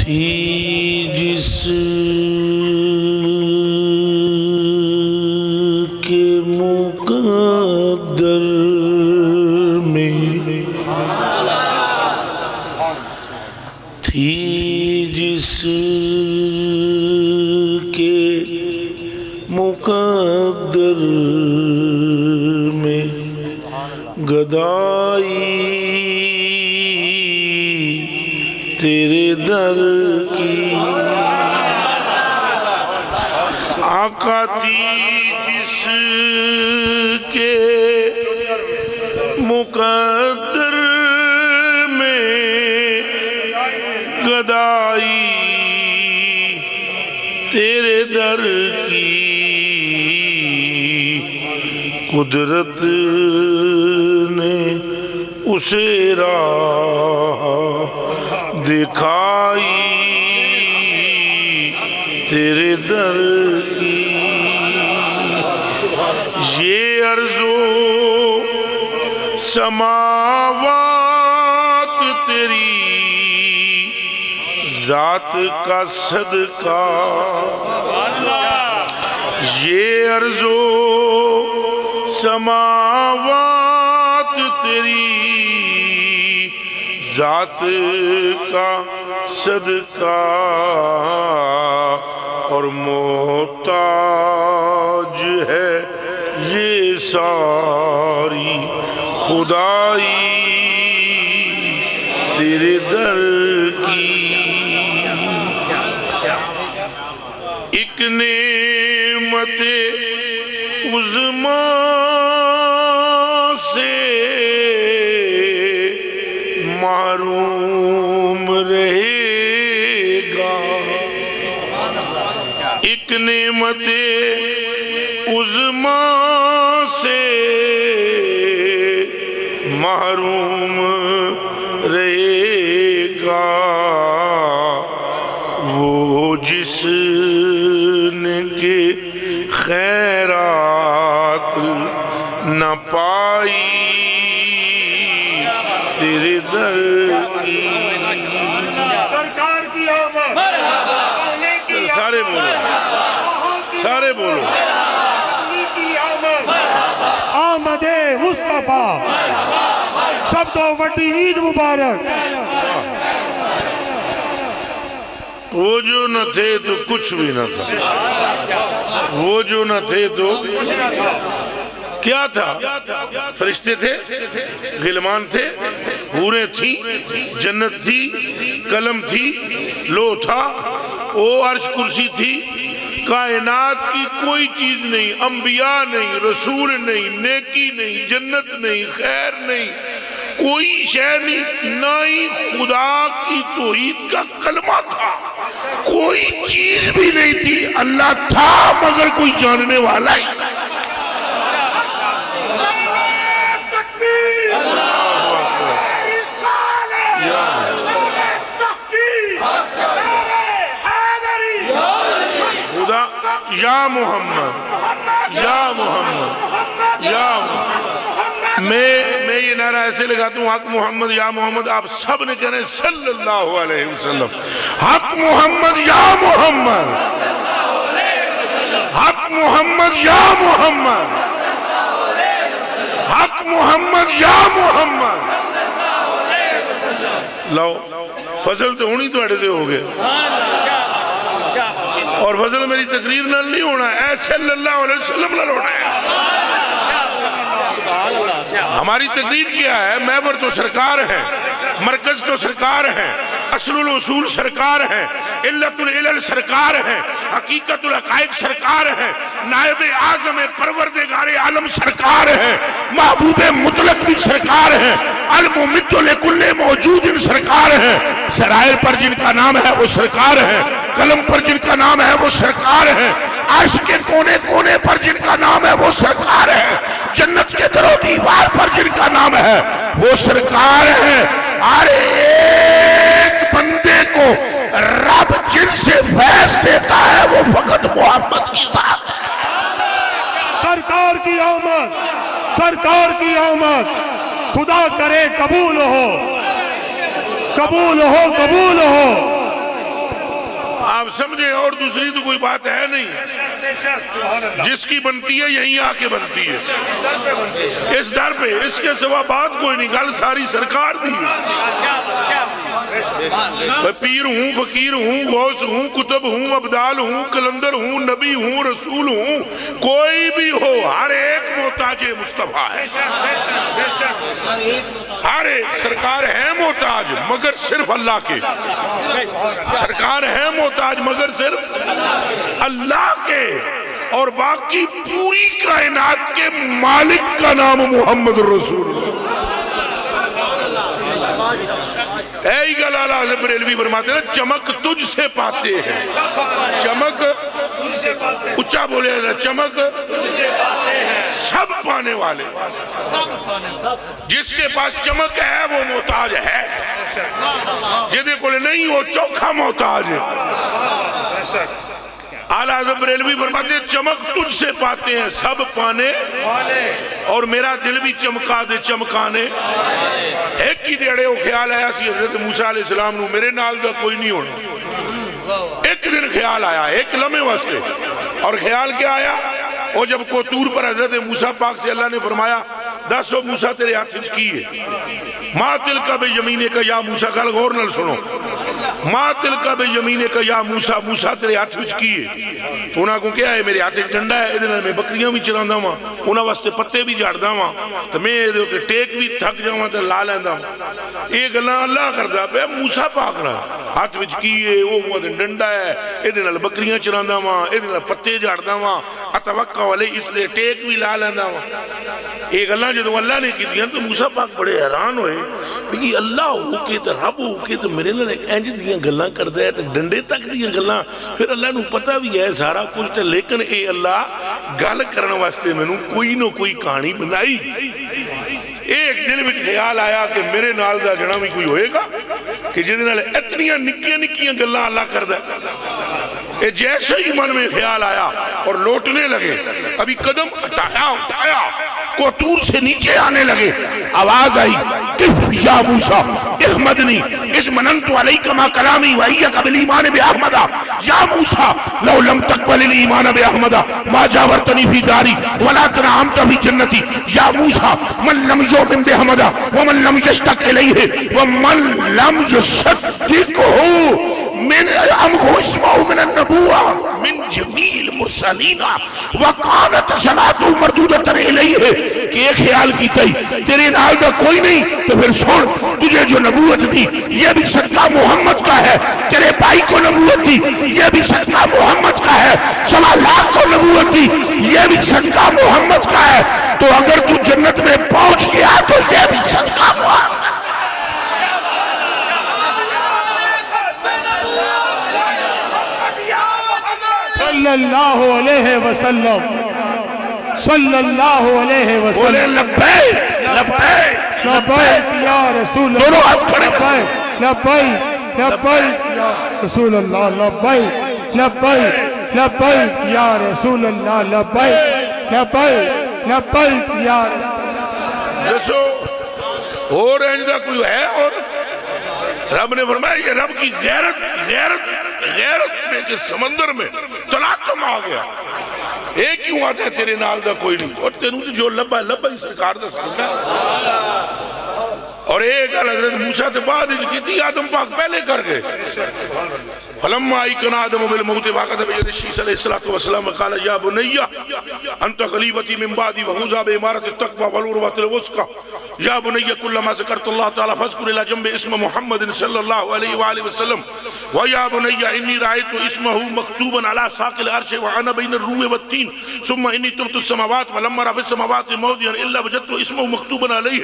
تھی جس کے مقدر میں، تھی جس کے مقدر میں گدائی تیرے در کی، آقا تھی جس کے مقدر میں گدائی تیرے در کی، قدرت نے اسے راہ دکھائی تیرے در کی، یہ عرض و سماوات تیری ذات کا صدقہ، یہ عرض و سماوات تیری ذات کا صدقہ، اور محتاج ہے یہ ساری خدائی تیرے در کی، ایک نعمت عظمیٰ سے محروم رہے گا، ایک نعمت عظمیٰ سے محروم رہے گا، وہ جس نے کہ خیرات نہ پائی تیرے در کی، سرکار کی آمد، سارے بولو، سارے بولو، آمد مصطفیٰ، سب تو وڈی عید مبارک۔ وہ جو نہ تھے تو کچھ بھی نہ تھا، وہ جو نہ تھے تو کیا تھا؟ فرشتے تھے، غلمان تھے، حوریں تھیں، جنت تھی، قلم تھی، لو تھا، او عرش کرسی تھی، کائنات کی کوئی چیز نہیں، انبیاء نہیں، رسول نہیں، نیکی نہیں، جنت نہیں، خیر نہیں، کوئی شے نہیں، نہ ہی خدا کی توحید کا کلمہ تھا، کوئی چیز بھی نہیں تھی، اللہ تھا مگر کوئی جاننے والا ہی نہیں۔ یا محمد، یا محمد، یا محمد، میں یہ نعرہ ایسے لگاتا ہوں، حق محمد یا محمد، آپ سب نے کہنے صلی اللہ علیہ وسلم، حق محمد یا محمد، حق محمد یا محمد، حق محمد یا محمد۔ لو فضل تو ہونی تو اڑے دے ہو گئے، اور فضل میری تقریر نہ نہیں ہونا ہے، اے صلی اللہ علیہ وسلم نہ ہونا ہے۔ ہماری تقریر کیا ہے؟ محور تو سرکار ہے، مرکز تو سرکار ہے، اصل الاصول سرکار ہے، علت العلل سرکار ہے، حقیقت الحقائق سرکار ہے، نائب اعظم پروردگار عالم سرکار ہے، محبوب مطلق بھی سرکار ہے، الممت لکل موجود سرکار ہے، سرائر پر جن کا نام ہے وہ سرکار ہے، قلم پر جن کا نام ہے وہ سرکار ہے، عرش کے کونے کونے پر جن کا نام ہے وہ سرکار ہے، جنت کے در و دیوار پر جن کا نام ہے وہ سرکار ہے۔ ہر ایک بندے کو رب جن سے فیض دیتا ہے وہ فقط محمد کی ذات ہے۔ سرکار کی آمد، سرکار کی آمد، خدا کرے قبول ہو، قبول ہو، قبول ہو۔ آپ سمجھیں، اور دوسری تو کوئی بات ہے نہیں، جس کی بنتی ہے یہیں آ کے بنتی ہے، اس در پہ، اس کے سوا بات کوئی نہیں، گل ساری سرکار دی ہے۔ میں پیر ہوں، فقیر ہوں، غوث ہوں، کتب ہوں، ابدال ہوں، کلندر ہوں، نبی ہوں، رسول ہوں، کوئی بھی ہو، ہر ایک محتاج مصطفیٰ ہے، ہر ایک۔ سرکار ہے محتاج مگر صرف اللہ کے، سرکار ہے محتاج مگر صرف اللہ کے، اور باقی پوری کائنات کے مالک کا نام محمد رسول اللہ۔ اے گل اعلیٰ حضرت بریلوی فرماتے ہیں چمک تجھ سے پاتے ہیں، چمک اچھا بولے، چمک سب پانے والے، جس کے پاس چمک ہے وہ محتاج ہے، جدے کو نہیں وہ چوکھا محتاج ہے۔ اعلیٰ حضرت بریلوی فرماتے ہیں چمک تجھ سے پاتے ہیں سب پانے، اور میرا دل بھی چمکا دے چمکانے۔ ایک ہی دیڑے وہ خیال آیا سی حضرت موسیٰ علیہ السلام نو میرے نال دا کوئی نہیں ہونا، ایک دن خیال آیا، ایک لمحے واسطے، اور خیال کیا آیا؟ وہ جب کو طور پر حضرت موسیٰ پاک سے اللہ نے فرمایا دسو موسیٰ تیرے ہاتھ وچ کی ہے؟ ما تلکا بے یمینے کا یا موسیٰ، گل غور نال سنو، ما تلکا بے یمینے کا یا موسیٰ، موسیٰ تیرے ہاتھ وچ کی ہے؟ تو انہاں کو کیا ہے؟ میرے ہاتھ وچ ڈنڈا ہے، ادھر میں بکریاں بھی چراندا ہاں، انہاں واسطے پتے بھی جھاڑدا ہاں، تے میں ادھر تے ٹیک بھی تھک جاواں تے لا لیندا ہاں۔ یہ گلاں اللہ کردا پیا موسیٰ پاک نال، ہاتھ وچ کی ہے، وہ ڈنڈا ہے، ادھر نال بکریاں چراندا ہاں، ادھر نال پتے جھاڑدا ہاں، اتوقع علیہ اس لیے ٹیک بھی لا لیندا ہاں۔ یہ گلاں جدوں اللہ نے کیتیاں تو موسیٰ پاک بڑے حیران ہوئے کہ اللہ ہو کے تے رب ہو کے تے میرے نال انج دیاں گلاں کردا ہے تے ڈنڈے تک دیاں گلاں، پھر اللہ نو پتہ بھی ہے سارا کچھ تے لیکن اے اللہ گل کرن واسطے مینوں کوئی نہ کوئی کہانی بنائی۔ ایک دل میں خیال آیا کہ میرے نال دا جنا بھی کوئی ہوئے گا کہ جدے نال اتنیاں نکیاں نکیاں گلاں اللہ کردا ہے۔ اے جیسے ہی من میں خیال آیا اور لوٹنے لگے، ابھی قدم اٹھایا کو طور سے نیچے آنے لگے، آواز آئی کف یا موسیٰ احمدنی اس مننت علیک ما کلامی وَإِيَّكَ بِالْإِيمَانِ بِأَحْمَدَ یا موسیٰ لو لم تقبل الإيمان بأحمد ما جاورتنی فی داری ولا تنعمت فی جنتی یا موسیٰ من لم یؤمن بأحمد ومن لم یشتق الیہ ومن لم یصدقہ من امہو اسمہ من النبوہ من جمیل مرسلین وقالت صلاة مردودت الیہ کہ ایک خیال کی تھی تیرے نال دا کوئی نہیں تو پھر سن تجھے جو نبوت دی یہ بھی صدقہ محمد کا ہے، تیرے بھائی کو نبوت دی یہ بھی صدقہ محمد کا ہے، 1.25 لاکھ کو نبوت دی یہ بھی صدقہ محمد کا ہے، تو اگر تو جنت میں پہنچ گیا تو یہ بھی صدقہ محمد۔ صلی اللہ علیہ وسلم، صلی اللہ علیہ وسلم، بولے لبیک لبیک لبیک یا رسول اللہ، دونوں ہاتھ کھڑے لبیک لبیک لبیک یا رسول اللہ، لبیک لبیک لبیک یا رسول اللہ، لبیک لبیک لبیک یا رسول اللہ۔ جسو اور انجدہ کوئی ہے، اور رب نے فرمایا یہ رب کی غیرت میں کہ سمندر میں تلاطم آ گیا، ایک کیوں آتا ہے تیرے نال دا کوئی نہیں، اور تینوں جو لبا ہی سرکار دا سکتا ہے۔ اور ایک حضرت موسیٰ سے بعد کی تھی آدم پاک پہلے کر گئے، فلما ایکن آدم بالموت واقعت بجد الشیس علیہ السلام قال یا بنی انت خلیفتی من بعدی وحوزا بامارت التقوی والعروۃ الوثقی یا بنی کلما ذکرت اللہ تعالی فاذکر الی جنب اسم محمد صلی اللہ علیہ وآلہ وسلم ویا بنی انی رأیت اسمہ مکتوبا علی ساق العرش وانا بین الروح والتین ثم انی ترت السماوات ولما رفع السماوات موضعا الا وجدت اسمہ مکتوبا علیہ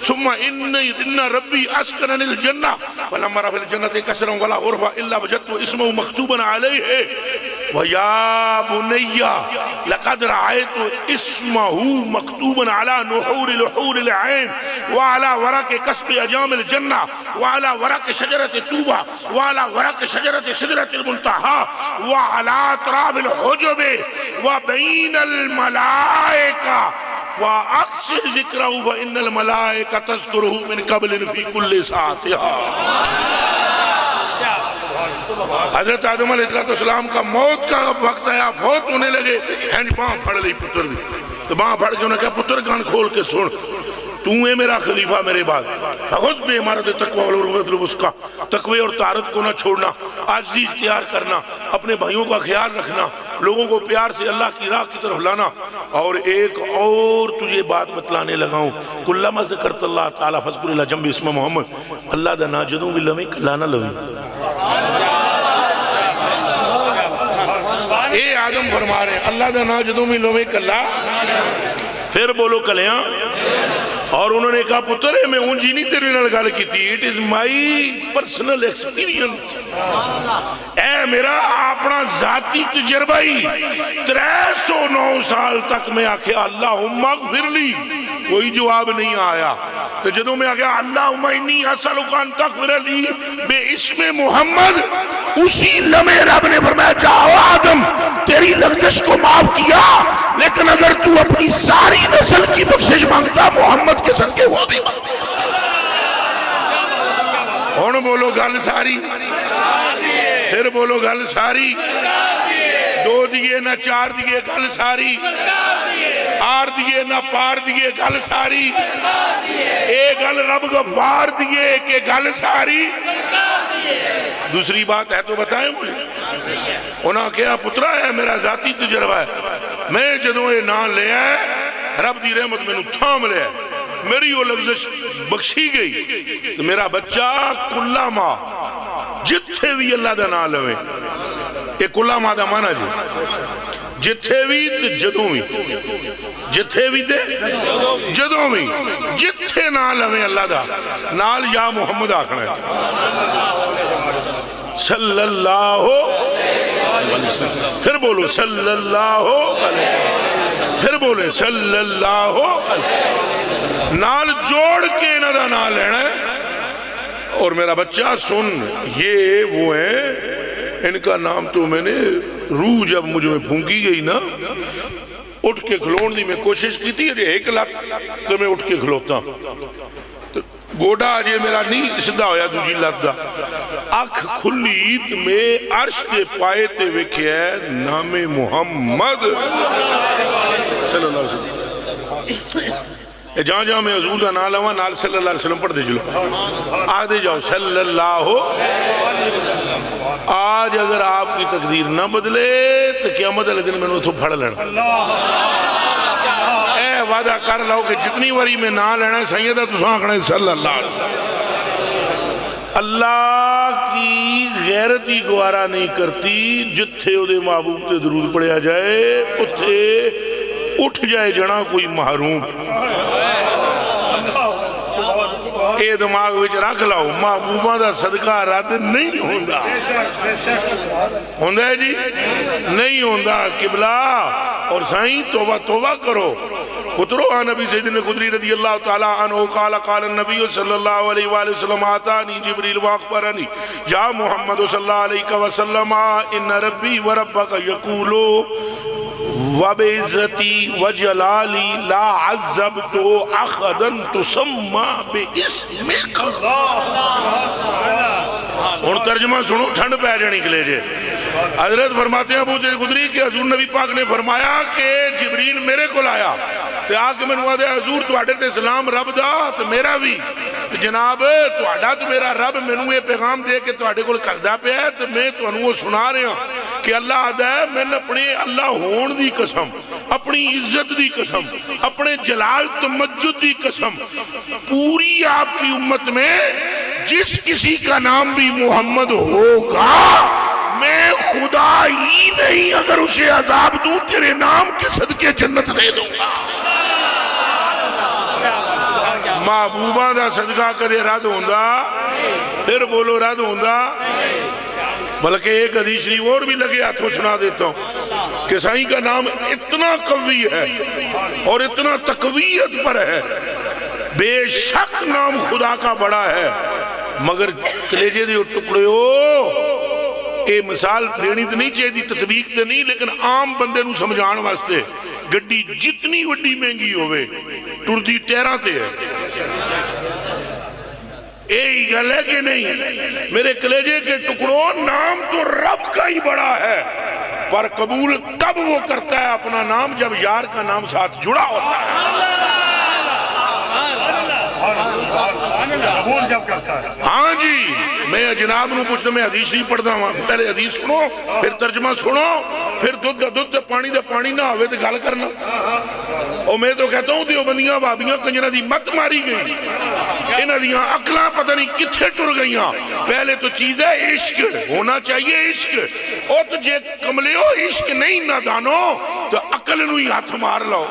ثم ان ربی اسکنن الجنہ ولما رفع الجنة کسرا ولا غرفا الا وجدت اسمہ مکتوبا علیہ وَيَا بُنَيَّ لَقَدْ رَعَيْتُ اسْمَهُ مَكْتُوبًا عَلَى نُحُورِ لُحُورِ الْعَيْنِ وَعَلَى وَرَقِ كَسْبِ أَجَامِ الْجَنَّةِ وَعَلَى وَرَقِ شَجَرَةِ طُوبَى وَعَلَى وَرَقِ شَجَرَةِ سِدْرَةِ الْمُنْتَهَى وَعَلَى أَطْرَافِ الْحُجُبِ وَبَيْنَ الْمَلَائِكَةِ وَأَكْثِرْ ذِكْرَهُ فَإِنَّ الْمَلَائِكَةَ تَذْكُرُهُ مِنْ قَبْلٍ فِي كُلِّ سَاعَةٍ۔ حضرت آدم علیہ السلام کا موت کا وقت آیا، فوت ہونے لگے، باں پھڑ لی پتر دی، تو باں پھڑ کے انہوں نے کہا پتر کان کھول کے سن، تو ہے میرا خلیفہ میرے بعد، فخذ بے عمارت تقوی والعروۃ الوثقی، تقوی اور طہارت کو نہ چھوڑنا، عاجزی اختیار کرنا، اپنے بھائیوں کا خیال رکھنا، لوگوں کو پیار سے اللہ کی راہ کی طرف لانا، اور ایک اور تجھے بات بتلانے لگا ہوں، کلما ذکرت اللہ تعالی فذکر الی جنب اسم محمد، اللہ دا نا جدوں بھی لویں کلا نہ لویں۔ اے آدم فرما رہے ہیں اللہ دا نا جدوں بھی لویں کلا، پھر بولو کلیاں، اور انہوں نے کہا پتر ہے میں اونجی نہیں تیرے نال گل کی تھی، it is my personal experience, اے میرا اپنا ذاتی تجربہ ہی، 309 سال تک میں آکھیا اللہم اغفر لی، کوئی جواب نہیں آیا، تو جدوں میں آکھیا اللہم انی اسألک ان تغفر لی بے اسم محمد، اسی لمحے رب نے فرمایا جاؤ آدم تیری لغزش کو معاف کیا، لیکن اگر تو اپنی ساری نسل کی بخشش مانگتا محمد کے صدقے وہ بھی مانگتا۔ ہن بولو گل ساری، پھر بولو گل ساری، دو دیئے نہ چار دیئے گل ساری، آر دیئے نہ پار دیئے گل ساری، اے گل رب غفار دیئے کہ گل ساری۔ دوسری بات ہے تو بتائیں مجھے، انہاں کہا پترہ ہے میرا ذاتی تجربہ ہے، میں جدوں یہ نام لے آئے رب دی رحمت میں تھام لے آئے، میری وہ لغزش بخشی گئی، تو میرا بچہ کلا ماں جتھے بھی اللہ دا نام لوے، یہ کلا ماں دا مانا جی، جتھے بھی تے جدوں بھی، جتھے بھی تے جدوں بھی، جتھے نام لوے اللہ دا نال یا محمد آکھنا ہے صلی اللہ علیہ وسلم، پھر بولو صلی اللہ علیہ وسلم، پھر بولے صلی اللہ علیہ وسلم، نال جوڑ کے نہ دا نام لینا ہے۔ اور میرا بچہ سن، یہ وہ ہیں، ان کا نام تو میں نے روح جب مجھ میں پھونکی گئی نا، اٹھ کے کھلون دی میں کوشش کی تھی، ایک لکھ تو میں اٹھ کے کھلوتا گوڑا آجے میرا نہیں صدا ہویا دوجی لگدا، اکھ کھلیت میں عرش تے پائے تے وکھے نام محمد صلی اللہ علیہ وسلم۔ جہاں جہاں میں حضور کا نام لوا نال صلی اللہ علیہ وسلم پڑھ دے چلو، آدھے جاؤ صلی اللہ۔ آج اگر آپ کی تقدیر نہ بدلے تو قیامت علیہ دن میں نے تو پھڑ لینا، اے وعدہ کر لو کہ جتنی وری میں نہ لینا سیدہ تو سانکھنا صلی اللہ علیہ وسلم۔ اللہ کی غیرت ہی گوارا نہیں کرتی، جتھے او دے محبوب تے درود پڑھیا جائے اتھے اٹھ جائے جنا کوئی محروم۔ اے دماغ وچ رکھ لاؤ، محبوبہ دا صدقہ رد نہیں ہوندا، ہوندا ہے جی نہیں ہوندا قبلہ۔ اور سائیں توبہ توبہ کرو پترو، نبی سیدنا خدری رضی اللہ تعالیٰ عنہ قال قال النبی صلی اللہ علیہ وآلہ وسلم آتانی جبریل واخبرنی یا محمد صلی اللہ علیہ وسلم ان ربی وربک یقولو وَبِعِزَّتِي وَجَلَالِي لَا عَذَّبْتُ أَحَدًا تُسَمَّى بِاسْمِكَ۔ اور ترجمہ سنو ٹھنڈ پہ جانی کے لے جے۔ حضرت فرماتے ہیں ابو سعید خدری کہ حضور نبی پاک نے فرمایا کہ جبریل میرے کو لایا تے آکے میں نوا دے حضور تو آڈے تے سلام رب دا تو میرا بھی تو جناب تو آڈا تو میرا رب میں نوے پیغام دے کہ تو آڈے کو کردہ پہ ہے تو میں تو انہوں سنا رہے ہیں کہ اللہ آدھا ہے میں نے اپنے اللہ ہون دی قسم، اپنی عزت دی قسم، اپنے جلال تمجد دی قسم، پوری آپ کی امت میں جس کسی کا نام بھی محمد ہوگا میں خدا ہی نہیں اگر اسے عذاب دوں تیرے نام کے صدقے جنت دے دوں گا۔ محبوبہ دا صدقہ کرے رد ہوندہ، پھر بولو رد ہوندہ۔ بلکہ ایک حدیث شریف اور بھی لگے ہاتھوں سنا دیتا ہوں کہ سائیں کا نام اتنا قوی ہے اور اتنا تقویت پر ہے، بے شک نام خدا کا بڑا ہے، مگر کلیجے دے ٹکڑے ہو اے مثال دینی تو نہیں چاہیے تطبیق تے نہیں، لیکن عام بندے نو سمجھان واسطے گڈی جتنی وڈی مہنگی ہوئے ٹردی ٹیرہ تے ہے، یہی گل ہے کہ نہیں میرے کلیجے کے ٹکڑوں؟ نام تو رب کا ہی بڑا ہے، پر قبول تب وہ کرتا ہے اپنا نام جب یار کا نام ساتھ جڑا ہوتا ہے، قبول جب کرتا ہے۔ ہاں جی، میں جناب نو پوچھتا میں حدیث نہیں پڑھتا ہوں، پہلے حدیث سنو پھر ترجمہ سنو، پھر دودھ دے پانی نہ ہوئے تو گل کرنا۔ اور میں تو کہتا ہوں دیوبندیاں بابیاں کنجرہ دی مت ماری گئی، انہاں دیاں عقلاں پتہ نہیں کتھے ٹر گئیاں۔ پہلے تو چیز ہے عشق، ہونا چاہیے عشق، اور تو جے کملے ہو عشق نہیں نہ دانو تو عقل نو ہی ہاتھ مار لو۔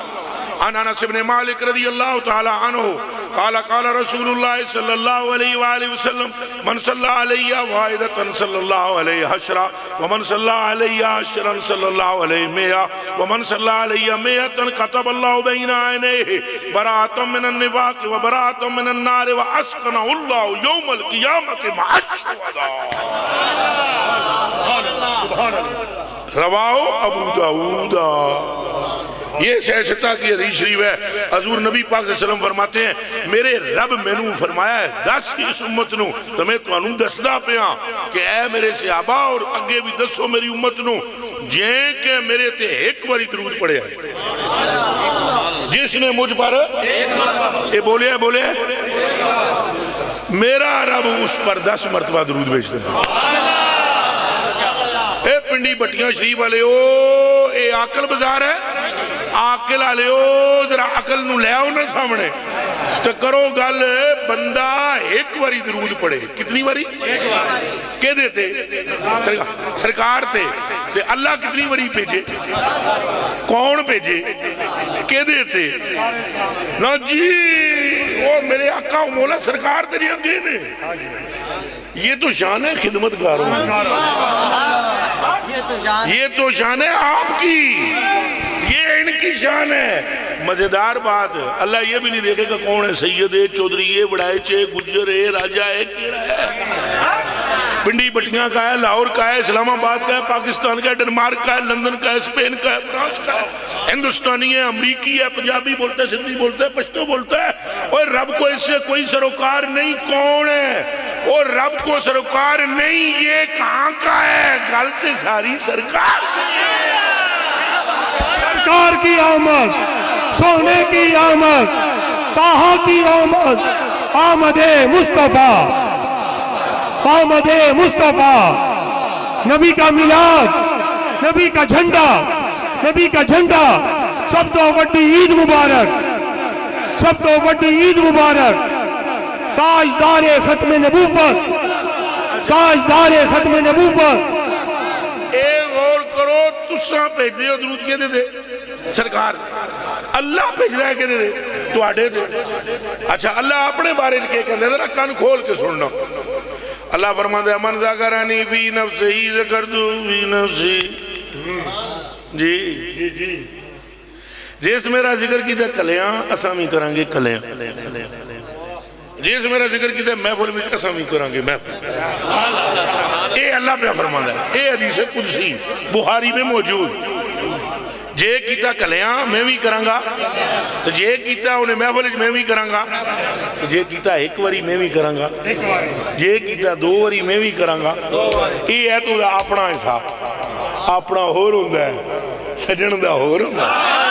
عن انس بن مالک رضی اللہ تعالی عنہ قال قال رسول اللہ صلی اللہ علیہ وآلہ وسلم من صلی علیہ واحدتا صلی اللہ علیہ حشرا ومن صلی علیہ عشرا صلی اللہ علیہ مئہ ومن صلی علیہ مئتا کتب اللہ بین عینیہ براءۃ من النفاق وبراءۃ من النار واسکنہ اللہ یوم القیامت مع الشہداء۔ رواہ ابو داؤد۔ یہ سیشتہ کی حدیث شریف ہے، حضور نبی پاک صلی اللہ علیہ وسلم فرماتے ہیں میرے رب میں نو فرمایا ہے دس کی اس امت نو تو میں تو انہوں دسدہ پہ ہاں کہ اے میرے صحابہ اور اگے بھی دسو میری امت نو جیں کہ میرے تے ایک باری درود پڑے ہیں، جس نے مجھ پر اے بولے میرا رب اس پر 10 مرتبہ درود بھیجتے ہیں۔ اے پنڈی بٹیاں شریف والے او اے عقل بازار ہے، عقل والے او ذرا عقل نو لے آؤ نا سامنے تو کرو گل بندہ ایک باری درود پڑے، کتنی باری؟ کہ دیتے سرکار تے اللہ کتنی باری بھیجے؟ کون بھیجے؟ کہ دیتے نا جی وہ میرے آقا مولا سرکار تیری اگے نے۔ یہ تو شان ہے خدمتگاروں، یہ تو شان ہے آپ کی، یہ ان کی شان ہے۔ مزیدار بات اللہ یہ بھی نہیں دیکھے کہ کون ہے، سید ہے، چودھری ہے، بڑائچ ہے، گجر ہے، راجہ ہے، کیڑا ہے، پنڈی بٹیاں کا ہے، لاہور کا ہے، اسلام آباد کا ہے، پاکستان کا ہے، ڈنمارک کا ہے، لندن کا ہے، اسپین کا ہے، فرانس کا ہے، ہندوستانی ہے، امریکی ہے، پنجابی بولتا ہے، سندھی بولتا ہے، پشتو بولتا ہے، اور رب کو اس سے کوئی سروکار نہیں۔ کون ہے؟ اور رب کو سروکار نہیں، یہ کہاں کا ہے؟ غلط ساری سرکار سرکار کی آمد، سونے کی آمد، کہاں کی آمد؟ آمد مصطفیٰ، آمد مصطفیٰ، نبی کا میلاد، نبی کا جھنڈا، نبی کا جھنڈا، سب تو بڑی عید مبارک، سب تو بڑی عید مبارک، تاجدار ختم نبوت، تاجدار ختم نبوت۔ ایک اور کرو تساں بھیج دے درود کے دے دے سرکار، اللہ بھیج رہا ہے کہ دے دے تو آٹھے دے۔ اچھا اللہ اپنے بارے کے کہنے ذرا کان کھول کے سننا۔ اللہ فرماتا ہے من ذکرنی فی نفسی ذکرتو فی نفسی، جی جس میرا ذکر کیتا کلیاں اسامی کرانگے کلیاں، جس میرا ذکر کیتا محفل میں اسامی کرانگے محفل۔ اے اللہ پہ فرماتا ہے، اے حدیث قدسی بخاری میں موجود، جے کیتا کلیاں میں بھی کرانگا تو جے کیتا انہیں محفل میں بھی کرانگا تو جے کیتا ایک واری میں بھی کرانگا، جے کیتا 2 واری میں بھی کرانگا۔ یہ ہے تو اپنا حساب، اپنا ہور ہوندہ ہے، سجن دا ہور ہوندہ ہے۔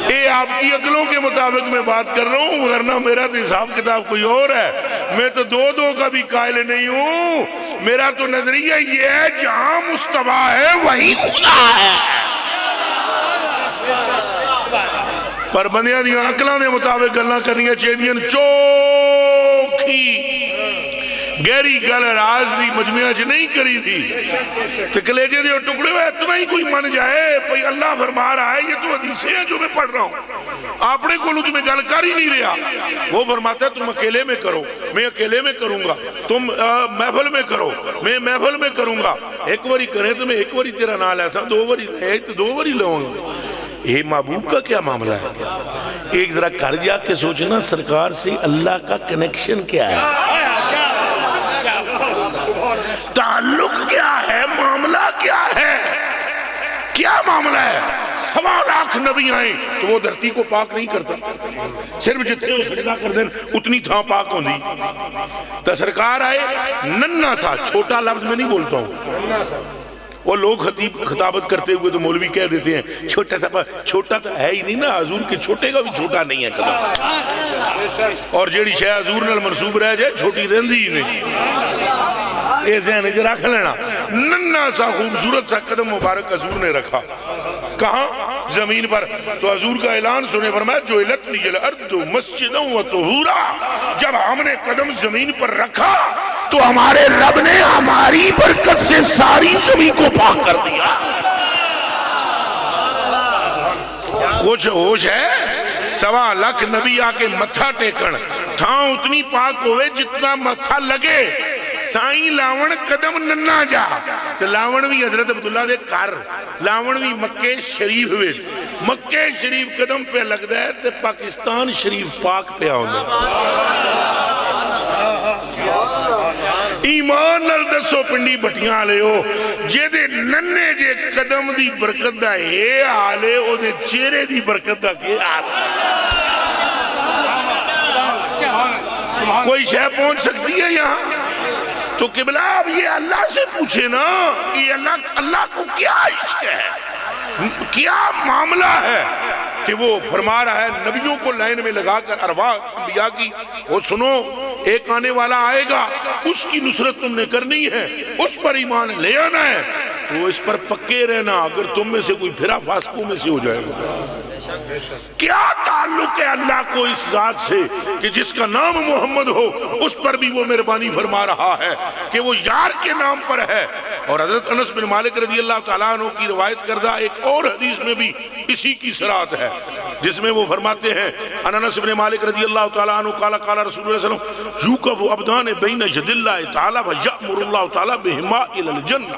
یہ آپ کی عقلوں کے مطابق میں بات کر رہا ہوں، ورنہ میرا تو حساب کتاب کوئی اور ہے۔ میں تو 2 کا بھی قائل نہیں ہوں، میرا تو نظریہ یہ ہے جہاں مصطفیٰ ہے وہی خدا ہے۔ پر بندیاں دیاں عقلاں دے مطابق گلاں کرنیاں چاہیے چوکھی گہری گل راز دی مجموعہ چ نہیں کری تھی تو کلیجے دے ٹکڑے ہوئے اتنا ہی کوئی من جائے بھئی اللہ فرما رہا ہے یہ تو حدیثیں ہیں جو میں پڑھ رہا ہوں، اپنے کو لوگ میں گل کر ہی نہیں رہا۔ وہ فرماتا ہے تم اکیلے میں کرو، میں اکیلے میں کروں گا، تم محفل میں کرو، میں محفل میں کروں گا، ایک واری کریں تو میں ایک واری تیرا نال ایسا 2 واری لے تو 2 واری لوں گا۔ یہ محبوب کا کیا معاملہ ہے؟ ایک ذرا کر جا کے سوچنا سرکار سے اللہ کا کنیکشن کیا ہے، تعلق کیا ہے، معاملہ کیا ہے؟ کیا معاملہ ہے؟ 1.25 لاکھ نبی آئیں تو وہ دھرتی کو پاک نہیں کرتا، صرف جتنے وہ سجدہ کر دیں اتنی تھاں پاک ہوندی۔ تو سرکار آئے ننھا سا، چھوٹا لفظ میں نہیں بولتا ہوں، وہ لوگ خطابت کرتے ہوئے تو مولوی کہہ دیتے ہیں چھوٹا سا، چھوٹا تو ہے ہی نہیں نا، حضور کے چھوٹے کا بھی چھوٹا نہیں ہے قدم، اور جیڑی شے حضور نال منسوب رہ جائے چھوٹی رہندی ہی نہیں، یہ ذہن وچ رکھ لینا۔ ننھا سا خوبصورت سا قدم مبارک حضور نے رکھا، کہاں؟ زمین پر۔ تو حضور کا اعلان سنے فرمایا جعلت لی الارض مسجدا وطہورا، جب ہم نے قدم زمین پر رکھا تو ہمارے رب نے ہماری برکت سے ساری زمین کو پاک کر دیا۔ کچھ ہوش ہے؟ 1.25 لاکھ نبی آ کے متھا ٹیکن، تھاں اتنی پاک ہوئے جتنا متھا لگے۔ سائیں لاون قدم ننھا جا، تو لاون بھی حضرت عبداللہ دے کر، لاون بھی مکہ شریف ہوئے، مکہ شریف قدم پہ لگ ہے تو پاکستان شریف پاک پہ آؤں۔ ایمان نال دسو پنڈی بٹیاں لے ہو جے ننے جے قدم دی برکت دا اے حالے او دے چہرے دی برکت دا کے حال، کوئی شے پہنچ سکتی ہے یہاں؟ تو قبلہ اب یہ اللہ سے پوچھے نا کہ اللہ کو کیا عشق ہے، کیا معاملہ ہے کہ وہ فرما رہا ہے نبیوں کو لائن میں لگا کر ارواح انبیاء کی، وہ سنو ایک آنے والا آئے گا، اس کی نصرت تم نے کرنی ہے، اس پر ایمان لے آنا ہے، تو اس پر پکے رہنا، اگر تم میں سے کوئی پھرا فاسقوں میں سے ہو جائے گا۔ کیا تعلق ہے اللہ کو اس ذات سے کہ جس کا نام محمد ہو، اس پر بھی وہ مہربانی فرما رہا ہے کہ وہ یار کے نام پر ہے۔ اور حضرت انس بن مالک رضی اللہ تعالیٰ عنہ کی روایت کردہ ایک اور حدیث میں بھی اسی کی صراحت ہے، جس میں وہ فرماتے ہیں انس بن مالک رضی اللہ تعالیٰ عنہ قال قال رسول اللہ صلی اللہ علیہ وسلم یوقف عبدان بین ید اللہ تعالیٰ ویأمر اللہ تعالیٰ بہما الی الجنہ،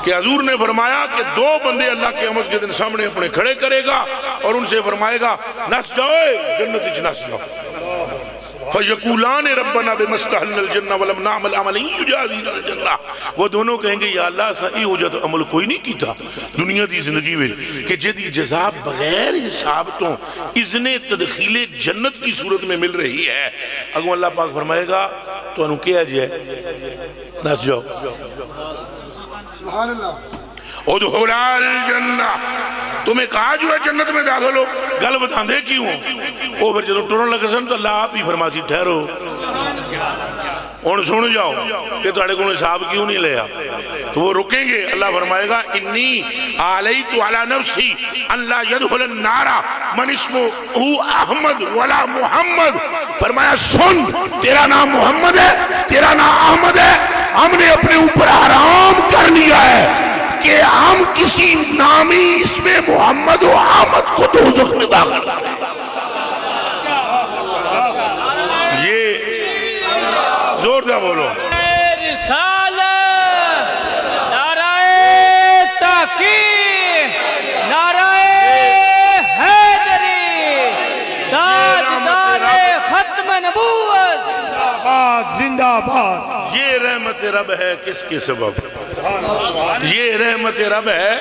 کہ حضور نے فرمایا کہ 2 بندے اللہ کے قیامت کے دن سامنے اپنے کھڑے کرے گا اور ان سے فرمائے گا نس جاؤ جنت وچ نس جاؤ، فَيَقُولَانِ رَبَّنَا بِمَسْتَحْلِنَا الْجَنَّةَ وَلَمْ نَعْمَلْ عَمَلًا يُجَازِينَا الْجَنَّةَ، وہ دونوں کہیں گے یا اللہ اساں یہ ہو جاتا عمل کوئی نہیں کیتا دنیا دی زندگی میں کہ جدی جزا بغیر حساب تو اذن تدخیل جنت کی صورت میں مل رہی ہے۔ اگوں اللہ پاک فرمائے گا تو انہوں کیا جائے نس جاؤ، سبحان اللہ، ادخل الجنہ، تمہیں کہا جو ہے جنت میں داخل ہو، گل بتا دے کیوں وہ پھر جدو ٹرن لگے سن تو اللہ آپ ہی فرماسی ٹھہرو اور سن جاؤ کہ تھوڑے کو حساب کیوں نہیں لیا، تو وہ رکیں گے۔ اللہ فرمائے گا انی علیت علی نفسی ان لا يدخل النار من اسمہ احمد ولا محمد، فرمایا سن تیرا نام محمد ہے، تیرا نام احمد ہے، ہم نے اپنے اوپر حرام کر لیا ہے کہ ہم کسی نامی اس میں محمد و احمد کو دوزخ میں داخل کریں۔ یہ زور دیا بولو، رسالت، نعرہ تحقیق، نعرہ حیدری، تاجدار ختم نبوت، زندہ باد۔ یہ رحمت رب ہے کس کے سبب؟ یہ رحمت رب ہے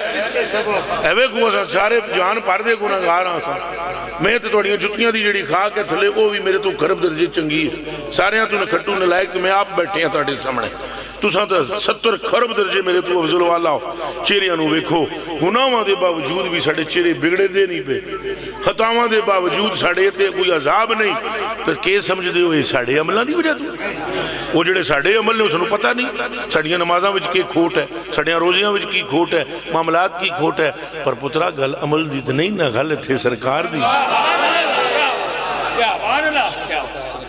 ایوے کو سارے جان پار دے گناہگار ہاں سا، میں تو توڑیاں جتیاں دی جڑی کھا کے تھلے وہ بھی میرے تو خراب درجے چنگی سارے ہاں تو نکھٹو نلائق تو میں آپ بیٹھے ہیں تاڑے سامنے، تو ساں تا 70 خراب درجے میرے تو افضل والا ہو، چہرے انہوں ویکھو گناہاں دے باوجود بھی ساڑے چہرے بگڑے دے نہیں پہ، خطاواں دے باوجود ساڑے تے کوئی عذاب نہیں، تو کیے سمجھ دے ہوئے ساڑے عملہ نہیں وجہ تو وہ جڑے ساڑے عمل نے اسنوں پتہ نہیں، ساڑیاں نمازاں وچ کی کھوٹ ہے، ساڑیاں روزیاں وچ کی کھوٹ ہے، معاملات کی کھوٹ ہے، پر پترہ گل عمل دیت نہیں نہ غلط ہے سرکار دی۔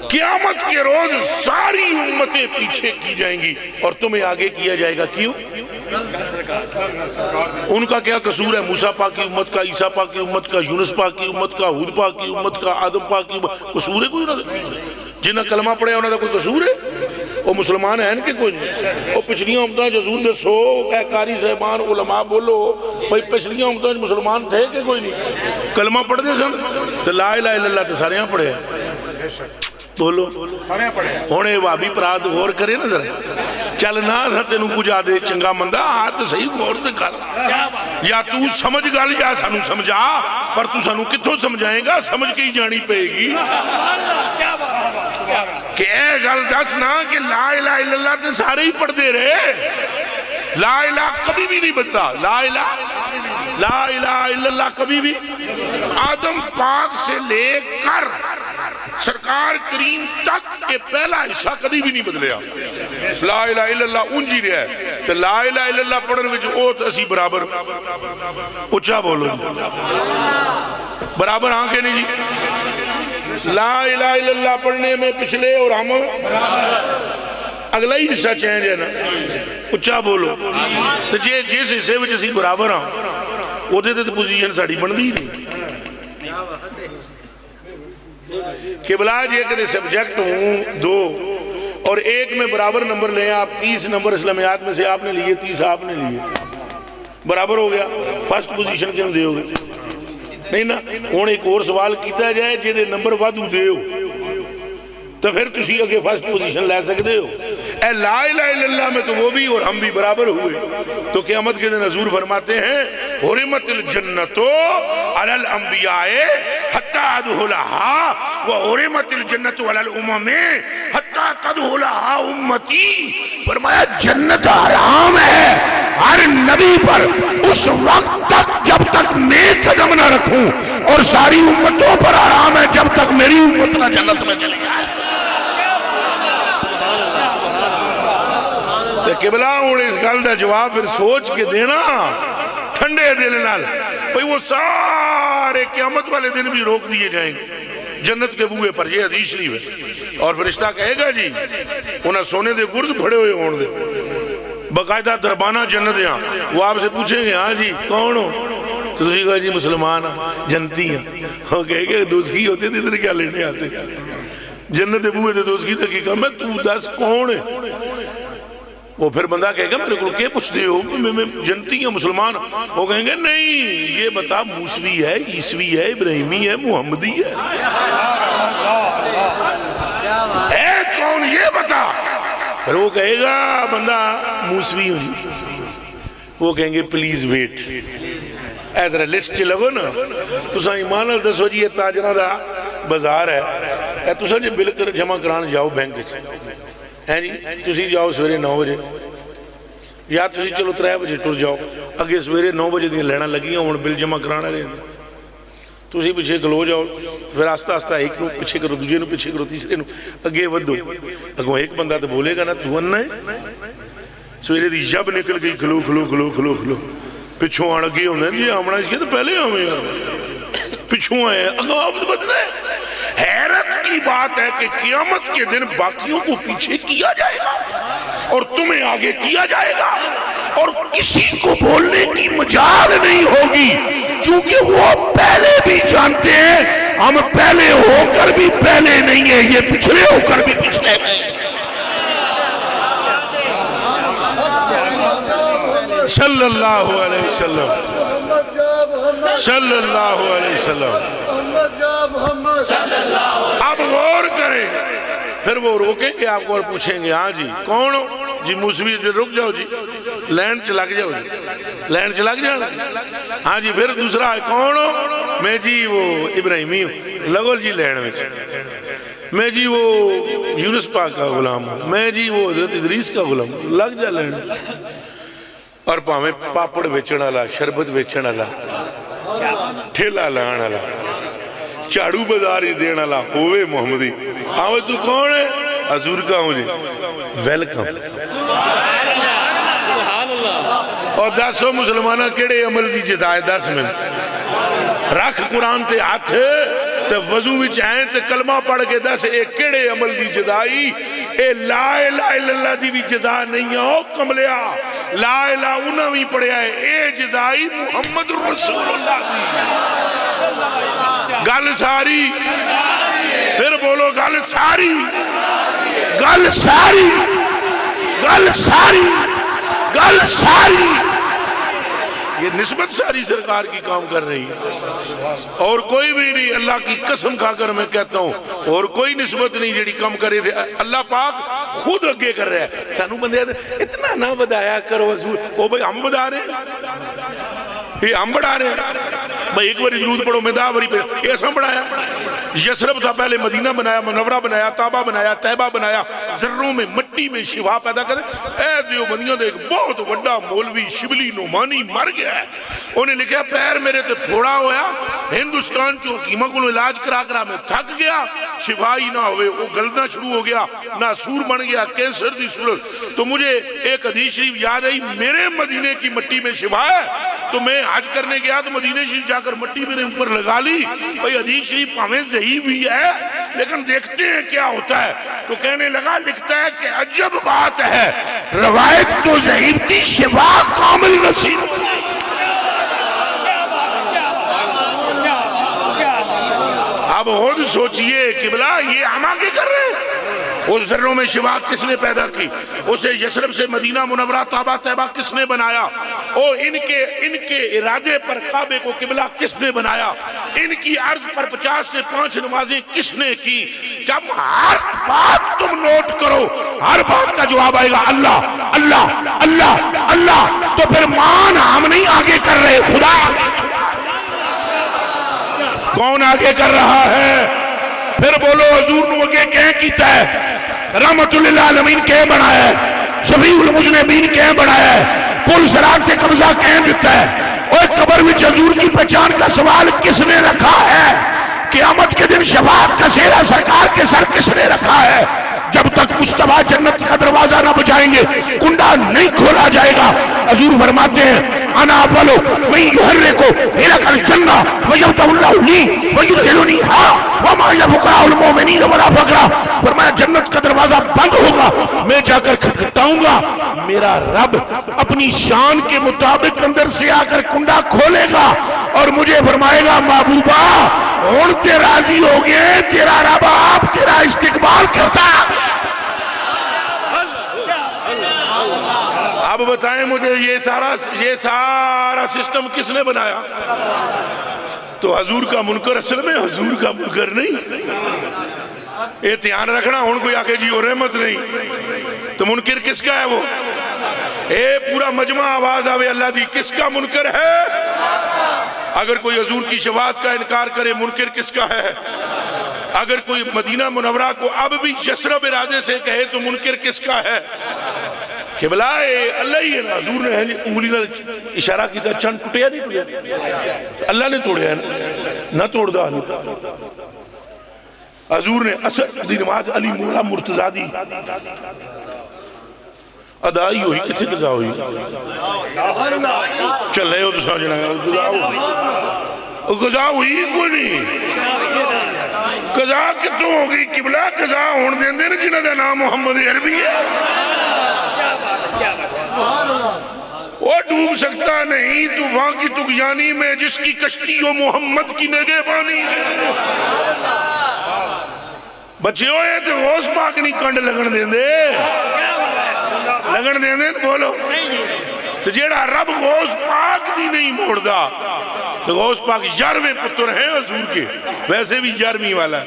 قیامت کے روز ساری امتیں پیچھے کی جائیں گی اور تمہیں آگے کیا جائے گا، کیوں؟ ان کا کیا قصور ہے؟ موسیٰ پاک کی امت کا، عیسیٰ پاک کی امت کا، یونس پاک کی امت کا، ہود پاک کی امت کا، آدم پاک کی امت، قصور ہے کوئی نہ؟ جنہاں کلمہ پڑھے انہوں نے کوئی قصور ہے؟ وہ مسلمان ہیں کہ کوئی نہیں؟ وہ پچھلیاں امتاں جزور دے سو اے قاری صاحبان علماء بولو بھئی پچھلیاں امتاں مسلمان تھے کہ کوئی نہیں؟ کلمہ پڑھ دے سن تو لا الہ الا اللہ تے سارے ہاں پڑھے ہیں، بولو ہونے بھابی پرات غور کرے نا ذرا چلنا سا تینوں کچھ آدھے چنگا مندہ تو صحیح غور سے کر یا تو سمجھ گل یا سانو سمجھا پر تو سانو کتھوں سمجھائیں گا سمجھ کے ہی جانی پہے گی کہ اے گل دس نا کہ لا الہ الا اللہ تے سارے ہی پڑھ دے رہے لا الہ کبھی بھی نہیں بدلا لا الہ الا اللہ کبھی بھی آدم پاک سے لے کر سرکار کریم تک کے پہلا حصہ کدی بھی نہیں بدلیا لا الہ الا اللہ انجی رہا ہے تو لا الہ الا اللہ پڑھنے میں جو اوت اسی برابر اچھا بولو برابر آنکھیں نہیں جی لا الہ الا اللہ پڑھنے میں پچھلے اور ہم اگلا ہی حصہ چینج ہے نا اچھا بولو تو جس حصے میں اسی برابر ہاں وہ دے تو پوزیشن ساڑی بن دی نہیں کہ بلا جے کہ سبجیکٹ ہوں دو اور ایک میں برابر نمبر لیں آپ 30 نمبر اسلامیات میں سے آپ نے لیے 30 آپ نے لیے برابر ہو گیا فرسٹ پوزیشن کیوں دے ہوگے نہیں نا ہوں ایک اور سوال کیتا جائے جے دے نمبر وادو دے ہو تو پھر تسی اگے فرسٹ پوزیشن لے سکتے ہو اے لا الہ الا اللہ میں تو وہ بھی اور ہم بھی برابر ہوئے تو قیامت کے دن حضور فرماتے ہیں حرمت الجنتو علی الانبیاء حتی ادخلہا وحرمت الجنتو علی الامم حتی تدخلہا امتی فرمایا جنت حرام ہے ہر نبی پر اس وقت تک جب تک میں قدم نہ رکھوں اور ساری امتوں پر حرام ہے جب تک میری امت نہ جنت میں چلی جائے تو قبلہ انہوں اس گل دا جواب پھر سوچ کے دینا ٹھنڈے دل نال بھئی وہ سارے قیامت والے دن بھی روک دیے جائیں گے جنت کے بوئے پر یہ حدیث شریف ہے اور فرشتہ کہے گا جی انہیں سونے دے گرز پھڑے ہوئے ہون دے باقاعدہ دربانہ جنت یہاں وہ آپ سے پوچھیں گے ہاں جی کون ہو تو تسی کہا جی مسلمان جنتی ہیں وہ کہے گا دوستی ہوتے تھے ادھر کیا لینے آتے جنت دے بوئے دے دوستی تھے کہ میں تو دس کون ہے وہ پھر بندہ کہے گا میرے کو کیا پوچھ دے ہو میں جنتی ہیں مسلمان وہ کہیں گے نہیں یہ بتا موسوی ہے عیسوی ہے ابراہیمی ہے محمدی ہے اے کون یہ بتا پھر وہ کہے گا بندہ موسوی ہوں جی وہ کہیں گے پلیز ویٹ اے ذرا لسٹ چ لگو نا تساں ایمان نال دسو جی یہ تاجراں دا بازار ہے اے تساں جی بل کر جمع کران جاؤ بینک وچ ہے جی تسی جاؤ سویرے 9 بجے یا تسی چلو 3 بجے ٹر جاؤ اگے سویرے 9 بجے دی لینا لگیاں ہن بل جمع کرانا رہے تسی پیچھے کھلو جاؤ پھر آستہ آستہ ایک نو پیچھے کرو دوجے نو پیچھے کرو تیسرے نو اگے ودو اگوں ایک بندہ تو بولے گا نا تو اننا ہے سویرے دی جب نکل گئی کھلو کھلو کھلو کھلو کھلو پچھوں آن لگے ہونے جی آمنا اس کے تو پہلے ہمیں یار پچھوں آئے اگوں آپ بدلے حیرت کی بات ہے کہ قیامت کے دن باقیوں کو پیچھے کیا جائے گا اور تمہیں آگے کیا جائے گا اور کسی کو بولنے کی مجال نہیں ہوگی چونکہ وہ پہلے بھی جانتے ہیں ہم پہلے ہو کر بھی پہلے نہیں ہیں یہ پچھلے ہو کر بھی پچھلے نہیں صلی اللہ علیہ وسلم صلی اللہ علیہ وسلم اب غور کریں پھر وہ روکیں گے آپ کو اور پوچھیں گے ہاں جی کون ہو جی موسوی جو رک جاؤ جی لینڈ چلگ جاؤ جی لینڈ چلگ جاؤ ہاں جی پھر دوسرا ہے کون ہو میں جی وہ ابراہیمی ہوں لگو جی لینڈ میں میں جی وہ یونس پاک کا غلام ہوں میں جی وہ حضرت ادریس کا غلام ہوں لگ جا لینڈ اور پاہمیں پاپڑ ویچن والا شربت ویچن والا ٹھیلا لگان والا چاڑو بازاری دین والا ہوئے محمدی آوے تو کون ہے حضور کا ہوں جی ویلکم اور 10 مسلمانہ کیڑے عمل دی جزائے 10 منٹ رکھ قرآن تے ہاتھ تے وضو وچ آئیں تے کلمہ پڑھ کے 10 ایک کیڑے عمل دی جزائی اے لا الہ الا اللہ دی بھی جزا نہیں ہو کملیا لا الہ انہاں بھی پڑھیا ہے اے جزائی محمد رسول اللہ دی گل ساری پھر بولو گل ساری گل ساری گل ساری گل ساری یہ نسبت ساری سرکار کی کام کر رہی ہے اور کوئی بھی نہیں. اللہ کی قسم کھا کر میں کہتا ہوں اور کوئی نسبت نہیں جیڑی کم کرے تھے. اللہ پاک خود اگے کر رہا ہے. سانو بندے اتنا نہ بدایا کرو حضور. وہ بھئی ہم بدا رہے ہیں, یہ ہم بڑھا رہے ہیں بھئی. ایک باری درود پڑھو میں 10 باری پڑھو. یہ سب بڑھایا. یسرب تھا پہلے, مدینہ بنایا, منورہ بنایا, طابہ بنایا, طیبہ بنایا. ذروں میں مٹی میں شفا پیدا کرے. اے دیوبندیوں دے ایک بہت بڑا مولوی شبلی نعمانی مر گیا ہے. انہیں لکھا پیر میرے تے پھوڑا ہویا, ہندوستان چو حکیمہ کو علاج کرا کرا میں تھک گیا, شفا ہی نہ ہوئے, وہ گلنا شروع ہو گیا, ناسور بن گیا, کینسر دی صورت. تو مجھے ایک حدیث شریف یاد آئی, میرے مدینے کی مٹی میں شفا ہے. تو میں حج کرنے گیا تو مدینے شریف جا کر مٹی میرے اوپر لگا لی. بھئی حدیث شریف ہمیں ضعیف بھی ہے لیکن دیکھتے ہیں کیا ہوتا ہے. تو کہنے لگا, لکھتا ہے کہ عجب بات ہے, روایت تو ضعیف تھی, شفا کامل نصیب. اب خود سوچئے قبلہ یہ ہم آگے کر رہے ہیں. اس ذروں میں شفا کس نے پیدا کی؟ اسے یثرب سے مدینہ منورہ طابہ طیبہ کس نے بنایا؟ ان کے ارادے پر کعبے کو قبلہ کس نے بنایا؟ ان کی عرض پر 50 سے 5 نمازیں کس نے کی؟ جب ہر بات تم نوٹ کرو, ہر بات کا جواب آئے گا اللہ اللہ اللہ اللہ. تو پھر مان ہم نہیں آگے کر رہے, خدا کون آگے کر رہا ہے؟ پھر بولو حضور نو اگے کہیں کیتا ہے, رحمت للعالمین کہیں بنایا ہے, شفیع المذنبین کہیں بنایا ہے, پل صراط سے قبضہ کہیں دیتا ہے. اور قبر وچ حضور کی پہچان کا سوال کس نے رکھا ہے؟ قیامت کے دن شفاعت کا سہرا سرکار کے سر کس نے رکھا ہے؟ جب تک مصطفیٰ جنت کا دروازہ نہ بجائیں گے کنڈا نہیں کھولا جائے گا. حضور فرماتے ہیں انا اولو من یحرکو الک الجنہ ویبتہ اللہ لی ویدخلنی ہا وما یفقراء المومنین ولا فقراء. فرمایا جنت کا دروازہ بند ہوگا, میں جا کر کھٹکھٹاؤں گا, میرا رب اپنی شان کے مطابق اندر سے آ کر کنڈا کھولے گا اور مجھے فرمائے گا محبوبہ ہن تے راضی ہو گئے, تیرا رب آپ تیرا استقبال کرتا. اب بتائیں مجھے یہ سارا سسٹم کس نے بنایا؟ تو حضور کا منکر اصل میں حضور کا منکر نہیں. یہ دھیان رکھنا, ہن کوئی آکے جی اور رحمت نہیں تو منکر کس کا ہے؟ وہ اے پورا مجمع آواز آوے اللہ دی, کس کا منکر ہے؟ اگر کوئی حضور کی شفاعت کا انکار کرے منکر کس کا ہے؟ اگر کوئی مدینہ منورہ کو اب بھی یثرب ارادے سے کہے تو منکر کس کا ہے؟ قبلہ اللہ ہی ہے نا. حضور نے انگلی نہ اشارہ کیتا, چند ٹوٹیا نہیں ٹوٹیا, اللہ نے توڑیا نہ توڑ دا. حضور نے اثر دی نماز علی مولا مرتضیٰ دی ادائی ہوئی, کتھے قضا ہوئی؟ چل رہے ہو تو سمجھنا قضا ہوئی کوئی نہیں. قضا کتوں ہوگی قبلہ؟ قضا ہون دیں دے نا جنہ دا نام محمد عربی ہے. وہ ڈوب سکتا نہیں تو وہاں کی تغیانی میں جس کی کشتی ہو محمد کی نگہبانی. بچے ہوئے تو غوث پاک نہیں کنڈ لگن دیں دے, لگن دیں دے بولو. تو جیڑا رب غوث پاک دی نہیں موڑ دا تو غوث پاک 11ویں پتر ہیں حضور کے, ویسے بھی 11ویں والا ہے.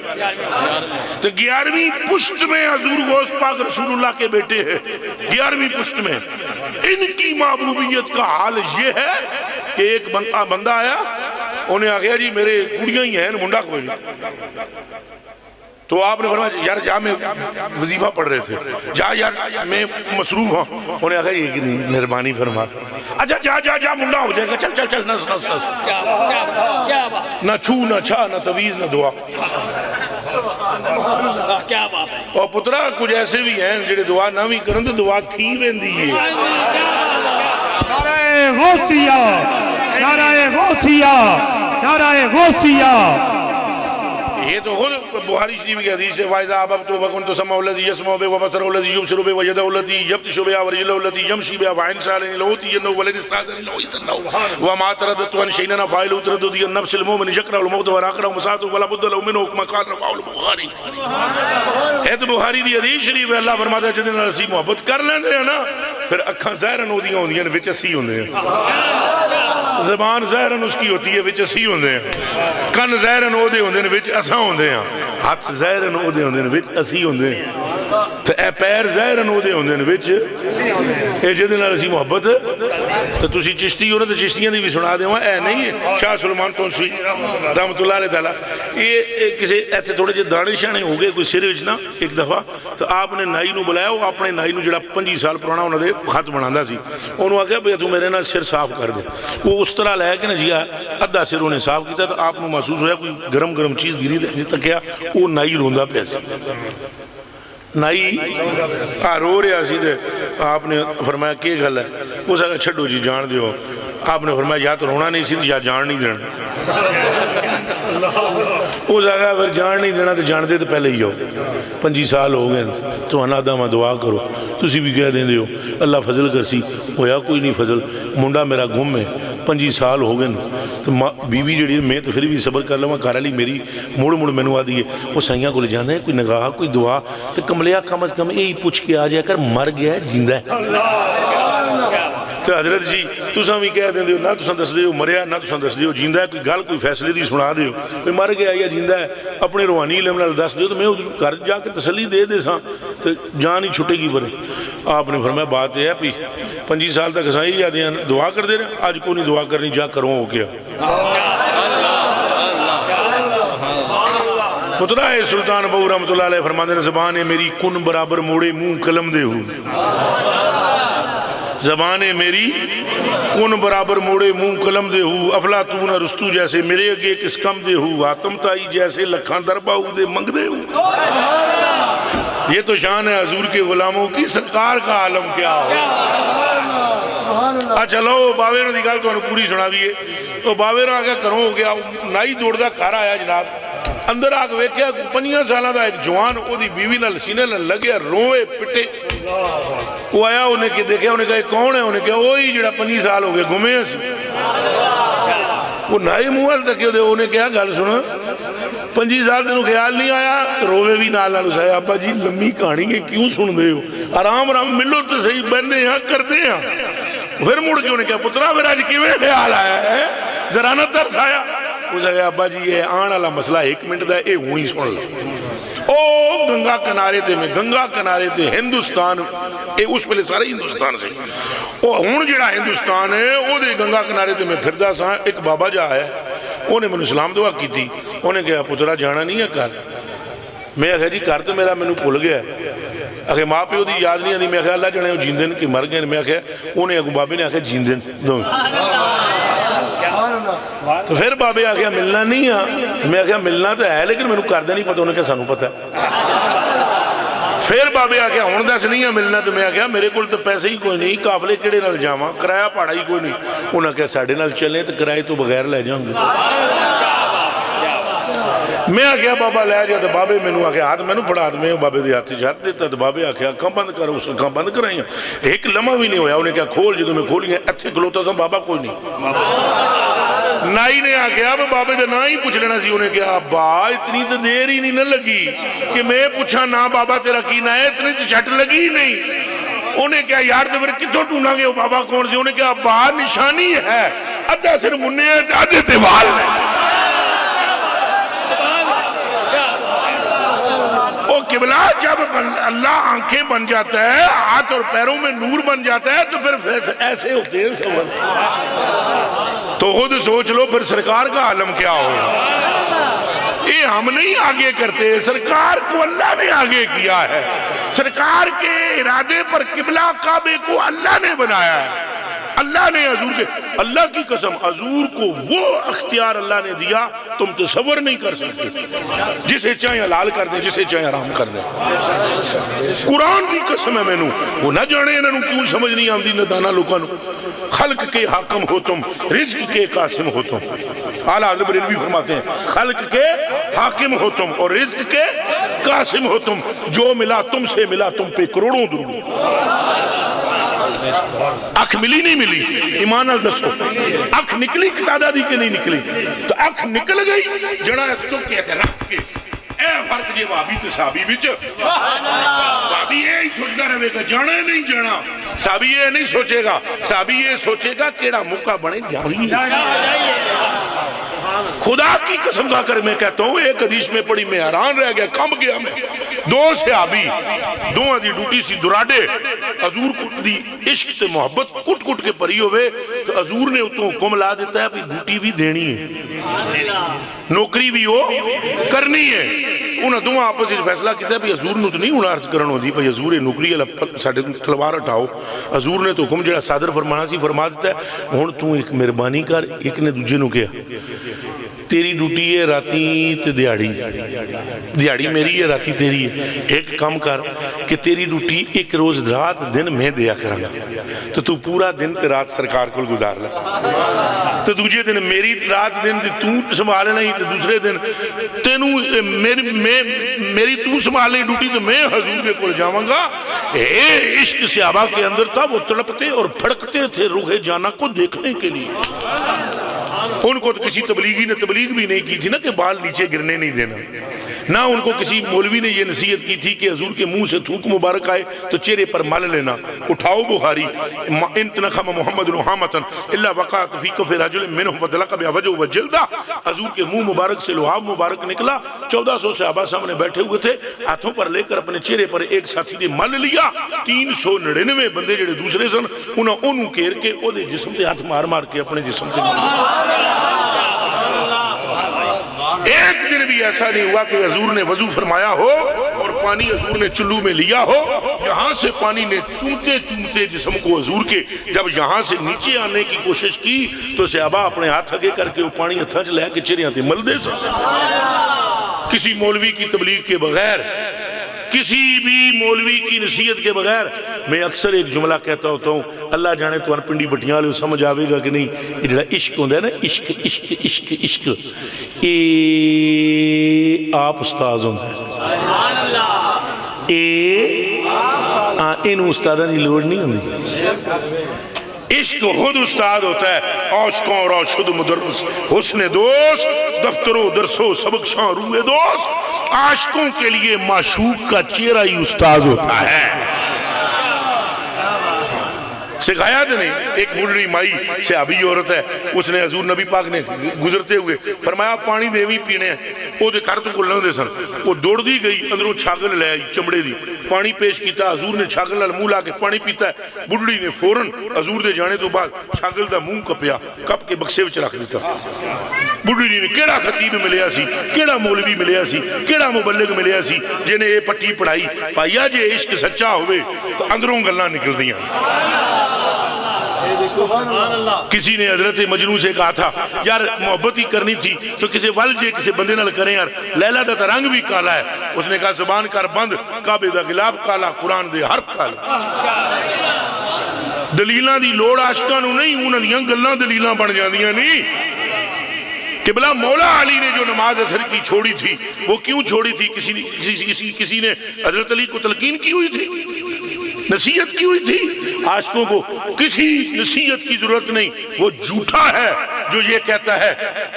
تو 11ویں پشت میں حضور غوث پاک رسول اللہ کے بیٹے ہیں, 11ویں پشت میں. ان کی محبوبیت کا حال یہ ہے کہ ایک بندہ آیا, انہیں آگیا جی میرے گڑیاں ہی ہیں, منڈا کوئی نہیں. تو آپ نے فرمایا یار جا, میں وظیفہ پڑھ رہے تھے, جا یار میں مصروف ہوں. انہیں آگیا یہ مہربانی فرما, اچھا جا جا جا منڈا ہو جائے گا, چل چل چل نس نس نس. نہ چھو نہ چھا نہ تویز نہ دعا. اور پترا کچھ ایسے بھی ہیں جڑے دعا نہ بھی کرن تو دعا تھی ویندی ہے. نعرہ غوثیہ, نعرہ غوثیہ, نعرہ غوثیہ. یہ تو خود بخاری شریف کی حدیث ہے, وَإِذَا أَحْبَبْتُ وَكُنْتُ سَمْعَهُ الَّذِي يَسْمَعُ بِهِ وَبَصَرَهُ الَّذِي يُبْصِرُ بِهِ وَيَدَهُ الَّتِي يَبْطِشُ بِهَا وَرِجْلَهُ الَّتِي يَمْشِي بِهَا وَإِنْ سَأَلَنِي لَأُوتِيَنَّهُ وَلَئِنِ اسْتَعَاذَنِي لَأُعِيذَنَّهُ وَمَا تَرَدَّدتُ عَنْ شَيْءٍ أَنَا فَاعِلُهُ تَرَدُّدِي النَّفْسِ الْمُؤْمِنِ يَكْرَهُ الْمَوْتَ وَيَكْرَهُ مَسَاءَتُهُ وَلَا بُدَّ لَهُ مِنْهُ كَمَا قَالَ رواه البخاری. ہے تو بخاری دی حدیث شریف ہے, اللہ فرماتا ہے جدے نال اسی محبت کر لیندے ہیں نا پھر اکھاں ظاہرن اودیاں ہوندیاں وچ اسی ہوندے ہیں. زبان زہرن اس کی ہوتی ہے وچ اسی ہوندے ہیں، کن زہرن او دے ہوندے نے وچ اساں ہوندے ہیں، ہاتھ زہرن او دے ہوندے نے وچ اسی ہوندے ہیں، تے اے پیر زہرن او دے ہوندے نے وچ اے جدے نال اسی محبت تے تسی چشتی ہو نا تے چشتیاں دی بھی سنا دیواں، اے نہیں ہے شاہ سلمان تونسی رحمۃ اللہ علیہ تعالی یہ کسی ایتھے تھوڑے جے دانے شانے ہو گئے کوئی سر وچ نا ایک دفعہ تو آپ نے نائی نو بلایا، وہ اپنے نائی نو جڑا 25 سال پرانا انہاں دے خط بناندا سی، انہوں آکھیا بھئی تو میرے نال سر صاف کر دے، وہ اس طرح لے کے نا جی ادھا سر انہیں صاف کیتا تو آپ کو محسوس ہویا کوئی گرم گرم چیز گری تے تکیا وہ نائی روندا پیا سی، نائی رو رہا سی تے آپ نے فرمایا کہ گل ہے، اس آگے چھڈو جی جان دیو، آپ نے فرمایا یا تو رونا نہیں سی یا جان نہیں دینا، اس آگے اگر جان نہیں دینا تو جان دے تو پہلے ہی ہو، 25 سال ہو گئے تو انادا میں دعا کرو، تسی بھی کہہ دیں دیو اللہ فضل کرسی، ہویا کوئی نہیں فضل، منڈا میرا گم ہے 25 سال ہو گئے تو بیوی جڑی میں تو پھر بھی صبر کر لوں گھر والی میری مڑ مڑ مینوں آدھی ہے وہ سائیاں کو لے جانا ہے کوئی نگاہ کوئی دعا تو کملیا کم از کم یہی پوچھ کے آ جائے کر مر گیا ہے جیندہ ہے تو حضرت جی تساں بھی کہہ دیں دیو نہ تساں دس دیو مریا نہ تساں دس دیو جیندہ ہے، کوئی گل کوئی فیصلے دی سنا دیو کوئی مر گیا یا جیندہ ہے اپنے روحانی علم نال دس دیو تو میں گھر جا کے تسلی دے دے ساں تو جان ہی چھٹے گی برے۔ آپ نے فرمایا بات یہ ہے پی 25 سال تک اساں ہی یاد دعا کر دے رہے آج کو نہیں دعا کرنی جا کروں ہو گیا پترا ہے سلطان ابو رحمۃ اللہ علیہ فرماتے ہیں زبان میری کن برابر موڑے منہ قلم دے ہو، زبان میری کن برابر موڑے منہ قلم دے ہو، افلاطون رستو جیسے میرے اگے کس کم دے ہو، آتم تائی جیسے لکھان درباؤ دے منگ دے ہو۔ یہ تو شان ہے حضور کے غلاموں کی، سرکار کا عالم کیا ہو۔ اچھا لو باوے نے گل تو پوری سنا بھی ہے، تو باوے نے آگے کروں ہو گیا نائی دوڑ دا گھر آیا جناب، اندر آگ ویکھیا 5 سالہ دا ایک جوان او دی بیوی نال سینے نال لگیا روئے پٹے، وہ آیا انہیں کہ دیکھیا انہیں کہا کون ہے، انہیں کہا وہی جڑا 25 سال ہو گئے گھومے ہیں سی، وہ نائی موال تکیو دے انہیں کہا گل سنا 25 سال تینوں خیال نہیں آیا تو روے بھی نال نال اسایا ابا جی لمبی کہانی ہے کیوں سن دے ہو، آرام آرام ملو تو صحیح بندے ہیں کرتے ہیں، پھر مڑ کے انہیں کہا پترا پھر آج کیویں خیال آیا ہے ذرا نہ ترس آیا، اس نے کہا ابا جی یہ آن والا مسئلہ 1 منٹ دا اے وہی سن لو، او گنگا کنارے تے میں گنگا کنارے تے ہندوستان اے اس پہلے سارے ہندوستان سے او ہون جڑا ہندوستان ہے او دے گنگا کنارے تے میں پھردا سا ایک بابا جا ہے انہیں میں نے اسلام دعا کی تھی، انہیں کہا پترا جانا نہیں ہے کر، میں کہا جی کر تو میرا میں بھول گیا ہے، ماں پیو دی یاد نہیں آتی، میں کہا اللہ جانے جیندن کہ مر گئے، میں کہا انہیں اگو بابے نے آخیا جیندن دو، تو پھر بابے آخیا ملنا نہیں ہے، میں کہا ملنا تو ہے لیکن میں نے کردہ نہیں پتا، انہیں کہا سانو پتا ہے، پھر بابے آخیا ہون دس نہیں ہے ملنا، تو میں کہا میرے کول تو پیسے ہی کوئی نہیں، قافلے کیڑے نال جاواں، کرایہ پاڑا ہی کوئی نہیں، انہوں نے کہا ساڑھے نال چلیں تو کرایہ تو بغیر لے جاؤں گے، میں آخیا بابا لے جا، تو بابے میں نے آخیا ہاتھ میں نے پڑا ہاتھ میں بابے دے ہاتھ جات دیتا، تو بابے آخیا کم بند کر، اس نے کم بند کرائی، ایک لمحہ بھی نہیں ہویا، انہیں کہا کھول جدو میں کھولی ہیں اتھے کھلوتا سا بابا کوئی نہیں، نائی نے آگیا اب بابے دے نہ ہی پوچھ لینا سی، انہیں کہا ابا اتنی تو دیر ہی نہیں نہ لگی کہ میں پوچھا نا بابا تیرا کی نہ ہے، اتنی تو چھٹ لگی نہیں، انہیں کہا یار تو پھر کتوں ٹونڈا گے وہ بابا کون سے، انہیں کہا ابا نشانی ہے ادھا سر مننے ہیں آدھے تیوال ہے، وہ قبلہ جب اللہ آنکھیں بن جاتا ہے ہاتھ اور پیروں میں نور بن جاتا ہے تو پھر ایسے ہوتے ہیں سوال، تو خود سوچ لو پھر سرکار کا عالم کیا ہوگا، یہ ہم نہیں آگے کرتے، سرکار کو اللہ نے آگے کیا ہے، سرکار کے ارادے پر قبلہ کعبے کو اللہ نے بنایا ہے، اللہ نے حضور کے، اللہ کی قسم حضور کو وہ اختیار اللہ نے دیا تم تصور نہیں کر سکتے، جسے چاہیں حلال کر دیں جسے چاہیں حرام کر دیں، قرآن کی قسم ہے میں نو وہ نہ جانے انہوں کیوں سمجھ نہیں آمدی نہ دانا لوکاں نو، خلق کے حاکم ہو تم رزق کے قاسم ہو تم، اعلیٰ حضرت بریلوی فرماتے ہیں خلق کے حاکم ہو تم اور رزق کے قاسم ہو تم، جو ملا تم سے ملا تم پہ کروڑوں درود، اکھ ملی نہیں ملی ایمان نال دسو، اکھ نکلی تعدادی کے نہیں نکلی، تو اکھ نکل گئی جڑا چک کے رکھ کے اے فرق جی وابی تے صحابی وچ وابی یہ سوچتا رہے گا جانا نہیں جانا صحابی یہ نہیں سوچے گا صحابی یہ سوچے گا کیڑا موقع بنے جاوی خدا کی قسم کھا کر میں کہتا ہوں ایک حدیث میں پڑھی میں حیران رہ گیا کم گیا میں دو صحابی دو دی ڈوٹی سی دراڈے حضور دی عشق سے محبت کٹ کٹ کے پری ہوئے تو حضور نے اتوں حکم لا دیتا ہے کہ ڈوٹی بھی دینی ہے نوکری بھی ہو کرنی ہے انہاں دو آپس سے فیصلہ کیتا ہے کہ حضور نے تو نہیں انہاں عرض کرن ہوندی کہ حضور نوکری ساڈے تلوار اٹھاؤ حضور نے تو حکم جڑا صادر فرمانا سی فرما دیتا ہے ہن تو ایک مہربانی کر ایک نے دوجے نو کہا تیری ڈیوٹی ہے راتی تے دیہاڑی دیہاڑی میری ہے راتی تیری ہے ایک کام کر کہ تیری ڈیوٹی ایک روز رات دن میں دیا کروں گا تو پورا دن تے رات سرکار کو گزار لے تو دوسرے دن میری رات دن تو سنبھالنا ہی تو دوسرے دن تینوں میری تو سنبھالنے ڈیوٹی تو میں حضور کے کول جاواں گا اے عشق صحابہ کے اندر تھا وہ تڑپتے اور پھڑکتے تھے روح جانا کو دیکھنے کے لیے ان کو تو کسی تبلیغی نے تبلیغ بھی نہیں کی تھی نا کہ بال نیچے گرنے نہیں دینا نہ ان کو کسی مولوی نے یہ نصیحت کی تھی کہ حضور کے منہ سے تھوک مبارک آئے تو چہرے پر مل لینا اٹھاؤ بخاری ان تنخم محمد رحامتا الا وقعت فی کف رجل منهم فطلق بوجهه وجلدہ حضور کے منہ مبارک سے لحاف مبارک نکلا 1400 صحابہ سامنے بیٹھے ہوئے تھے ہاتھوں پر لے کر اپنے چہرے پر ایک ساتھی نے مل لیا 399 بندے جڑے دوسرے سن انہوں گھیر کے او دے جسم سے ہاتھ مار مار کے اپنے جسم سے ایک دن بھی ایسا نہیں ہوا کہ حضور نے وضو فرمایا ہو اور پانی حضور نے چلو میں لیا ہو یہاں سے پانی نے چومتے چومتے جسم کو حضور کے جب یہاں سے نیچے آنے کی کوشش کی تو صحابہ اپنے ہاتھ آگے کر کے وہ پانی ہتھاں چ لے کے چہریاں تے مل دے سن کسی مولوی کی تبلیغ کے بغیر کسی بھی مولوی کی نصیحت کے بغیر میں اکثر ایک جملہ کہتا ہوتا ہوں اللہ جانے تو پنڈی بٹیاں لے سمجھ آوے گا کہ نہیں یہ جڑا عشق ہوندہ ہے نا عشق عشق عشق عشق اے آپ استاذ ہوندہ ہے اے انہوں استادہ نہیں لوڑ نہیں ہوندی عشق خود استاد ہوتا ہے عاشقوں اور عاشد مدرس حسن دوست دفتر و درس و سبق شاں روح دوست عاشقوں کے لیے معشوق کا چہرہ ہی استاد ہوتا ہے سکھایا تو نہیں ایک بڑھڑی مائی صحابی عورت ہے اس نے حضور نبی پاک نے گزرتے ہوئے فرمایا پانی دیوی پینے ہیں وہ دے کر تو کل نہ دے سن وہ دوڑ دی گئی اندروں چھاگل لے آئی چمڑے دی پانی پیش کیتا حضور نے چھاگل نال منہ لا کے پانی پیتا ہے بڑھڑی نے فوراً حضور دے جانے تو بعد چھاگل دا منہ کپیا کپ کے بکسے وچ رکھ دیتا بڑھڑی نے کیڑا خطیب ملیا سی کیڑا مولوی ملیا سی کیڑا مبلغ ملیا سی جنہیں یہ پٹی پڑھائی پائیا جے عشق سچا ہوئے تو اندروں گلاں نکل دیاں کسی نے حضرت مجنون سے کہا تھا یار محبت ہی کرنی تھی تو کسی والجے کسی بندے نال کریں یار لیلہ دا رنگ بھی کالا ہے اس نے کہا زبان کر بند کعبے دا غلاف کالا قرآن دے حرف کالا دلیلاں دی لوڑ عاشقاں نو نہیں انہاں دیاں گلاں دلیلاں بن جاندیاں نہیں قبلہ مولا علی نے جو نماز اثر کی چھوڑی تھی وہ کیوں چھوڑی تھی کسی نے حضرت علی کو تلقین کی ہوئی تھی نصیحت کی ہوئی تھی عاشقوں کو کسی نصیحت کی ضرورت نہیں وہ جھوٹا ہے جو یہ کہتا ہے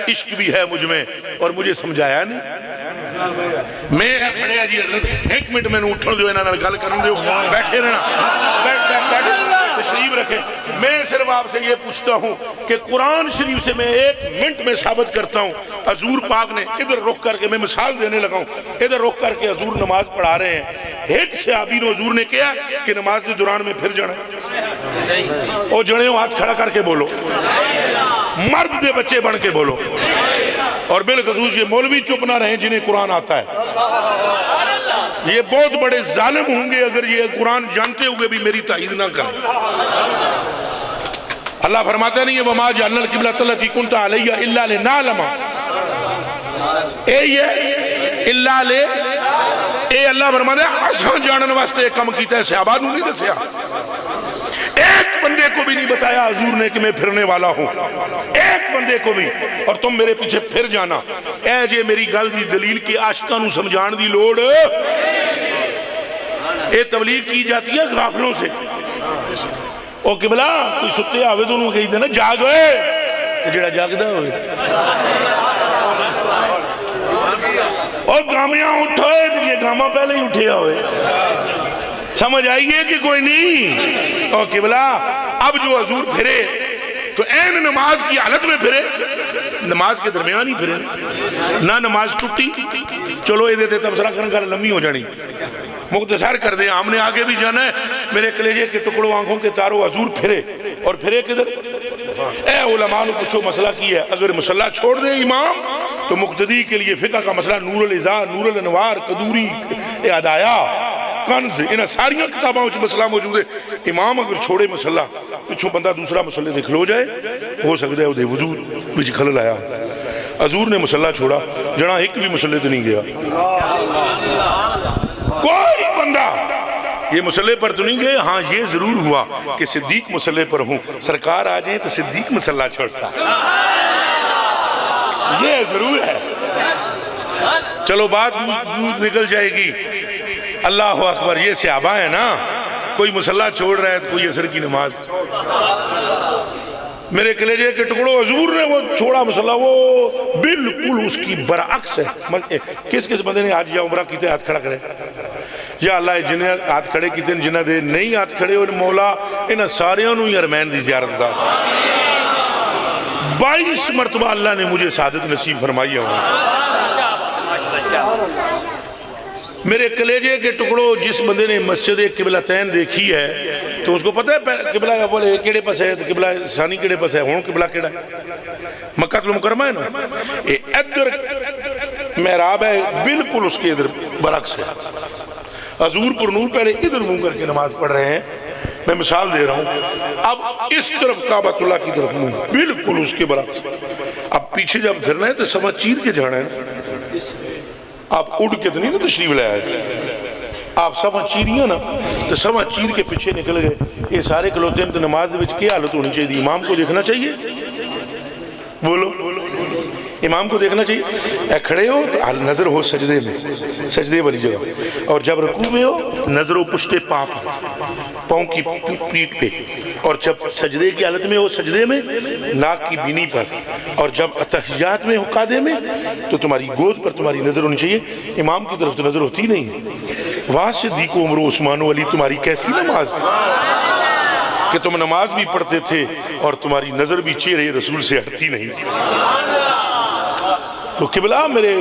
عشق بھی ہے مجھ میں اور مجھے سمجھایا نہیں میں بڑے جی حضرت ایک منٹ میں نے اٹھن دو انہاں گل کرن دو بیٹھے رہنا بیٹھے تشریف رکھیں میں صرف آپ سے یہ پوچھتا ہوں کہ قرآن شریف سے میں ایک منٹ میں ثابت کرتا ہوں حضور پاک نے ادھر رخ کر کے میں مثال دینے لگا ہوں ادھر رخ کر کے حضور نماز پڑھا رہے ہیں ایک صحابی نے حضور نے کیا کہ نماز کے دوران میں پھر جانا اور جڑے ہوں ہاتھ کھڑا کر کے بولو مرد دے بچے بن کے بولو اور بالخصوص یہ مولوی چپ نہ رہیں جنہیں قرآن آتا ہے یہ بہت بڑے ظالم ہوں گے اگر یہ قرآن جانتے ہوئے بھی میری تائید نہ کریں اللہ فرماتا نہیں ہے وَمَا جَعَلْنَا الْقِبْلَةَ الَّتِي كُنْتَ عَلَيْهَا إِلَّا لِنَعْلَمَ اے یہ اللہ لے اے اللہ فرماتا ہے اساں جانن واسطے ایک کم کیتا ہے صحابہ نو نہیں دسیا ایک بندے کو بھی نہیں بتایا حضور نے کہ میں پھرنے والا ہوں ایک بندے کو بھی اور تم میرے پیچھے پھر جانا اے جے میری گل دی دلیل کی عاشقاں نو سمجھان دی لوڑ اے تبلیغ کی جاتی ہے غافلوں سے او قبلہ کوئی ستے آوے تو انہوں کہی دینا جاگ ہوئے جڑا جاگ دا ہوئے اور گامیاں اٹھوئے تو یہ گاما پہلے ہی اٹھے ہوئے، سمجھ آئیے کہ کوئی نہیں؟ اور قبلہ اب جو حضور پھرے تو این نماز کی حالت میں پھرے، نماز کے درمیان ہی پھرے، نہ نماز ٹوٹی۔ چلو یہ دیتے تبصرہ کرنے کا لمبی ہو جانی، مختصر کر دیں، ہم نے آگے بھی جانا ہے۔ میرے کلیجے کے ٹکڑوں آنکھوں کے تاروں حضور پھرے، اور پھرے کدھر؟ اے علماء نے پوچھو مسئلہ کی ہے، اگر مسئلہ چھوڑ دے امام تو مقتدی کے لیے فقہ کا مسئلہ نور الازار، نور الانوار، قدوری، ہدایہ، کنز، انہاں ساریاں کتاباں وچ مسئلہ موجود ہے۔ امام اگر چھوڑے مسئلہ پچھو بندہ دوسرا مسئلے دے کھلو جائے، ہو سکتا ہے وہ دے وضو وچ خلل آیا۔ حضور نے مسئلہ چھوڑا، جنا ایک بھی مسئلے تو نہیں گیا، کوئی بندہ یہ مسئلے پر تو نہیں گئے۔ ہاں یہ ضرور ہوا کہ صدیق مسئلے پر ہوں، سرکار آ جائیں تو صدیق مسئلہ چھوڑتا، یہ ضرور ہے۔ چلو بات دودھ نکل جائے گی۔ اللہ اکبر، یہ صحابہ ہے نا، کوئی مسئلہ چھوڑ رہا ہے تو کوئی عصر کی نماز۔ میرے کلیجے کے ٹکڑوں حضور نے وہ چھوڑا مسئلہ، وہ بالکل اس کی برعکس ہے۔ کس کس بندے نے آج یا عمرہ کیتے ہاتھ کھڑا کرے؟ یا اللہ جنہیں ہاتھ کھڑے کیتے جنہیں دے نہیں ہاتھ کھڑے ہوئے مولا انہاں ساریاں نو ہی ارمین دی زیارت دا۔ 22 مرتبہ اللہ نے مجھے سعادت نصیب فرمائی ہے۔ میرے کلیجے کے ٹکڑوں جس بندے نے مسجد قبلتین دیکھی ہے تو اس کو پتہ ہے قبلہ اول کیڑے پاس ہے تو قبلہ ثانی کیڑے پاس ہے، ہوں قبلہ کیڑا ہے؟ مکہ المکرمہ ہے نا، ادھر محراب ہے، بالکل اس کے ادھر برعکس ہے۔ حضور پر نور پہلے ادھر منہ کر کے نماز پڑھ رہے ہیں، میں مثال دے رہا ہوں۔ اب اس طرف کعبۃ اللہ کی طرف منہ، بالکل اس کے برعکس۔ اب پیچھے جب پھرنا ہے تو سما چیر کے جانا ہے، آپ اڑ کے تو نہیں نا تشریف لے آئے، آپ سما چیریاں نا تو سما چیر کے پیچھے نکل گئے۔ یہ سارے کلوتے ہیں تو نماز وچ کیا حالت ہونی چاہیے؟ امام کو دیکھنا چاہیے، بولو امام کو دیکھنا چاہیے۔ اے کھڑے ہو تو نظر ہو سجدے میں، سجدے والی جگہ، اور جب رکوع میں ہو نظر ہو پشت پاؤں کی پیٹھ پہ، اور جب سجدے کی حالت میں ہو سجدے میں ناک کی بینی پر، اور جب اتحیات میں ہو قعدے میں تو تمہاری گود پر تمہاری نظر ہونی چاہیے، امام کی طرف تو نظر ہوتی نہیں۔ وہاں صدیق و عمر و عثمان و علی تمہاری کیسی نماز تھی کہ تم نماز بھی پڑھتے تھے اور تمہاری نظر بھی چہرے رسول سے ہٹتی نہیں تھی۔ تو قبلہ میرے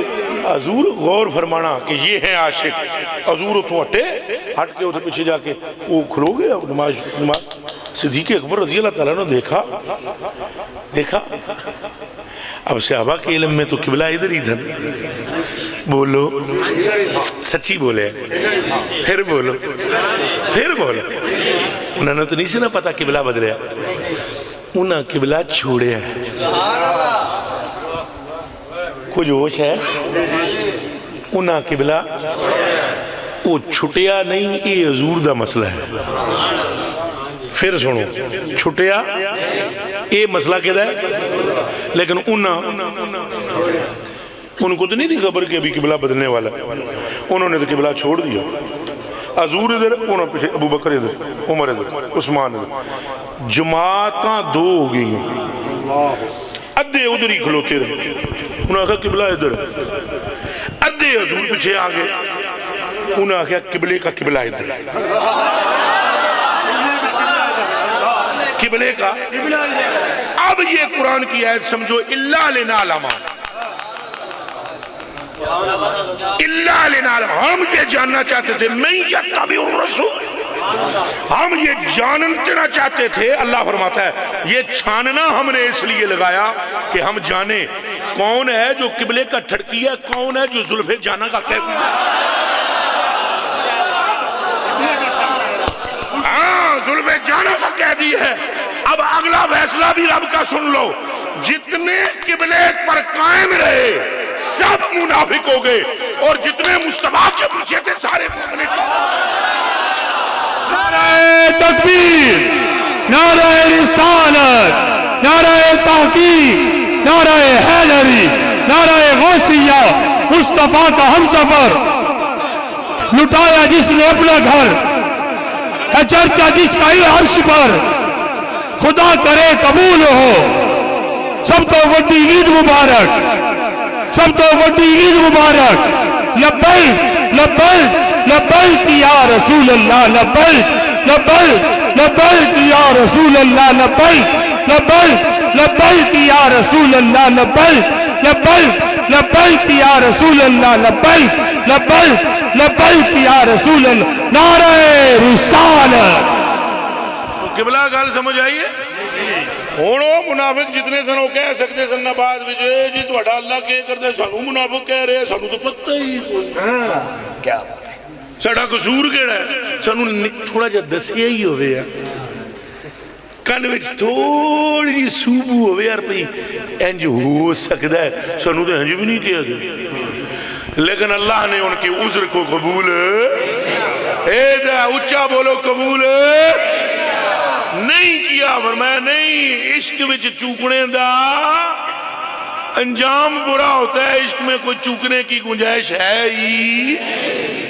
حضور غور فرمانا کہ یہ ہیں عاشق، حضور تو ہٹے، ہٹ کے ادھر پیچھے جا کے وہ کھلو گے اب نماز۔ صدیق اکبر رضی اللہ تعالیٰ نے دیکھا اب صحابہ کے علم میں تو قبلہ ادھر ہی تھا، بولو سچی بولے، پھر بولو انہوں نے تو نہیں سے نہ پتا قبلہ بدلیا، انہوں نے قبلہ چھوڑیا ہے۔ کچھ ہوش ہے؟ انہوں نے قبلہ وہ چھٹیا نہیں، یہ حضور دا مسئلہ ہے۔ پھر سنو، چھٹیا یہ مسئلہ کہتا ہے، لیکن ان کو تو نہیں تھی خبر کہ ابھی قبلہ بدلنے والا، انہوں نے تو قبلہ چھوڑ دیا۔ حضور ادھر، انہوں پیچھے ابو بکر ادھر، عمر ادھر، عثمان ادھر، جماعتاں دو ہو گئی ہیں، ادھے ادھر ہی کھلوتے رہے، انہوں نے کہا قبلہ ادھر ہے، ادھے حضور پیچھے آگے، انہوں نے کہا قبلے کا قبلہ ادھر ہے، قبلے کا۔ اب یہ قرآن کی آیت سمجھو، اللہ لنا لما، اللہ لنا لما، ہم یہ جاننا چاہتے تھے، میں یتبع الرسول، ہم یہ جاننا چاہتے تھے۔ اللہ فرماتا ہے یہ چھاننا ہم نے اس لیے لگایا کہ ہم جانیں کون ہے جو قبلے کا ٹھڑکی ہے، کون ہے جو زلف جانا کا قیدی ہے۔ ہاں زلف جانا کا قیدی ہے۔ اب اگلا فیصلہ بھی رب کا سن لو، جتنے قبلے پر قائم رہے سب منافق ہو گئے، اور جتنے مصطفیٰ کے پیچھے تھے سارے مومن۔ نعرہ تکبیر، نعرہ رسالت، نعرہ تحقیق، نعرہ حیدری، نعرہ غوثیہ، مصطفیٰ کا ہم سفر، لٹایا جس نے اپنا گھر، ہے چرچا جس کا عرش پر، خدا کرے قبول ہو، سب تو بڑی عید مبارک۔ سب تو بڑی عید مبارک لبیک لبیک لبیک یا رسول اللہ لبیک لبیک لبیک یا رسول اللہ لبیک لبیک لبیک یا رسول اللہ لبیک لبیک لبیک یا رسول اللہ لبیک لبیک لبیک یا رسول اللہ نعرہ رسالت تو قبلہ گل سمجھ آئیے ہوں وہ منافق جتنے سن وہ کہہ سکتے سن بعد جی تہاڈا اللہ کے کرتے سانو منافق کہہ رہے سانو تو پتہ ہی کیا ساڈا قصور کیڑا ہے سانو تھوڑا جہا دسیا ہی ہوئے کن وچ تھوڑی جی سوبو ہوئے یار پئی انج ہو سکتا ہے سانو تو انج بھی نہیں کیا گیا لیکن اللہ نے ان کے عذر کو قبول اچھا بولو قبول نہیں کیا فرمایا نہیں عشق وچ چوکنے دا انجام برا ہوتا ہے عشق میں کوئی چوکنے کی گنجائش ہے ہی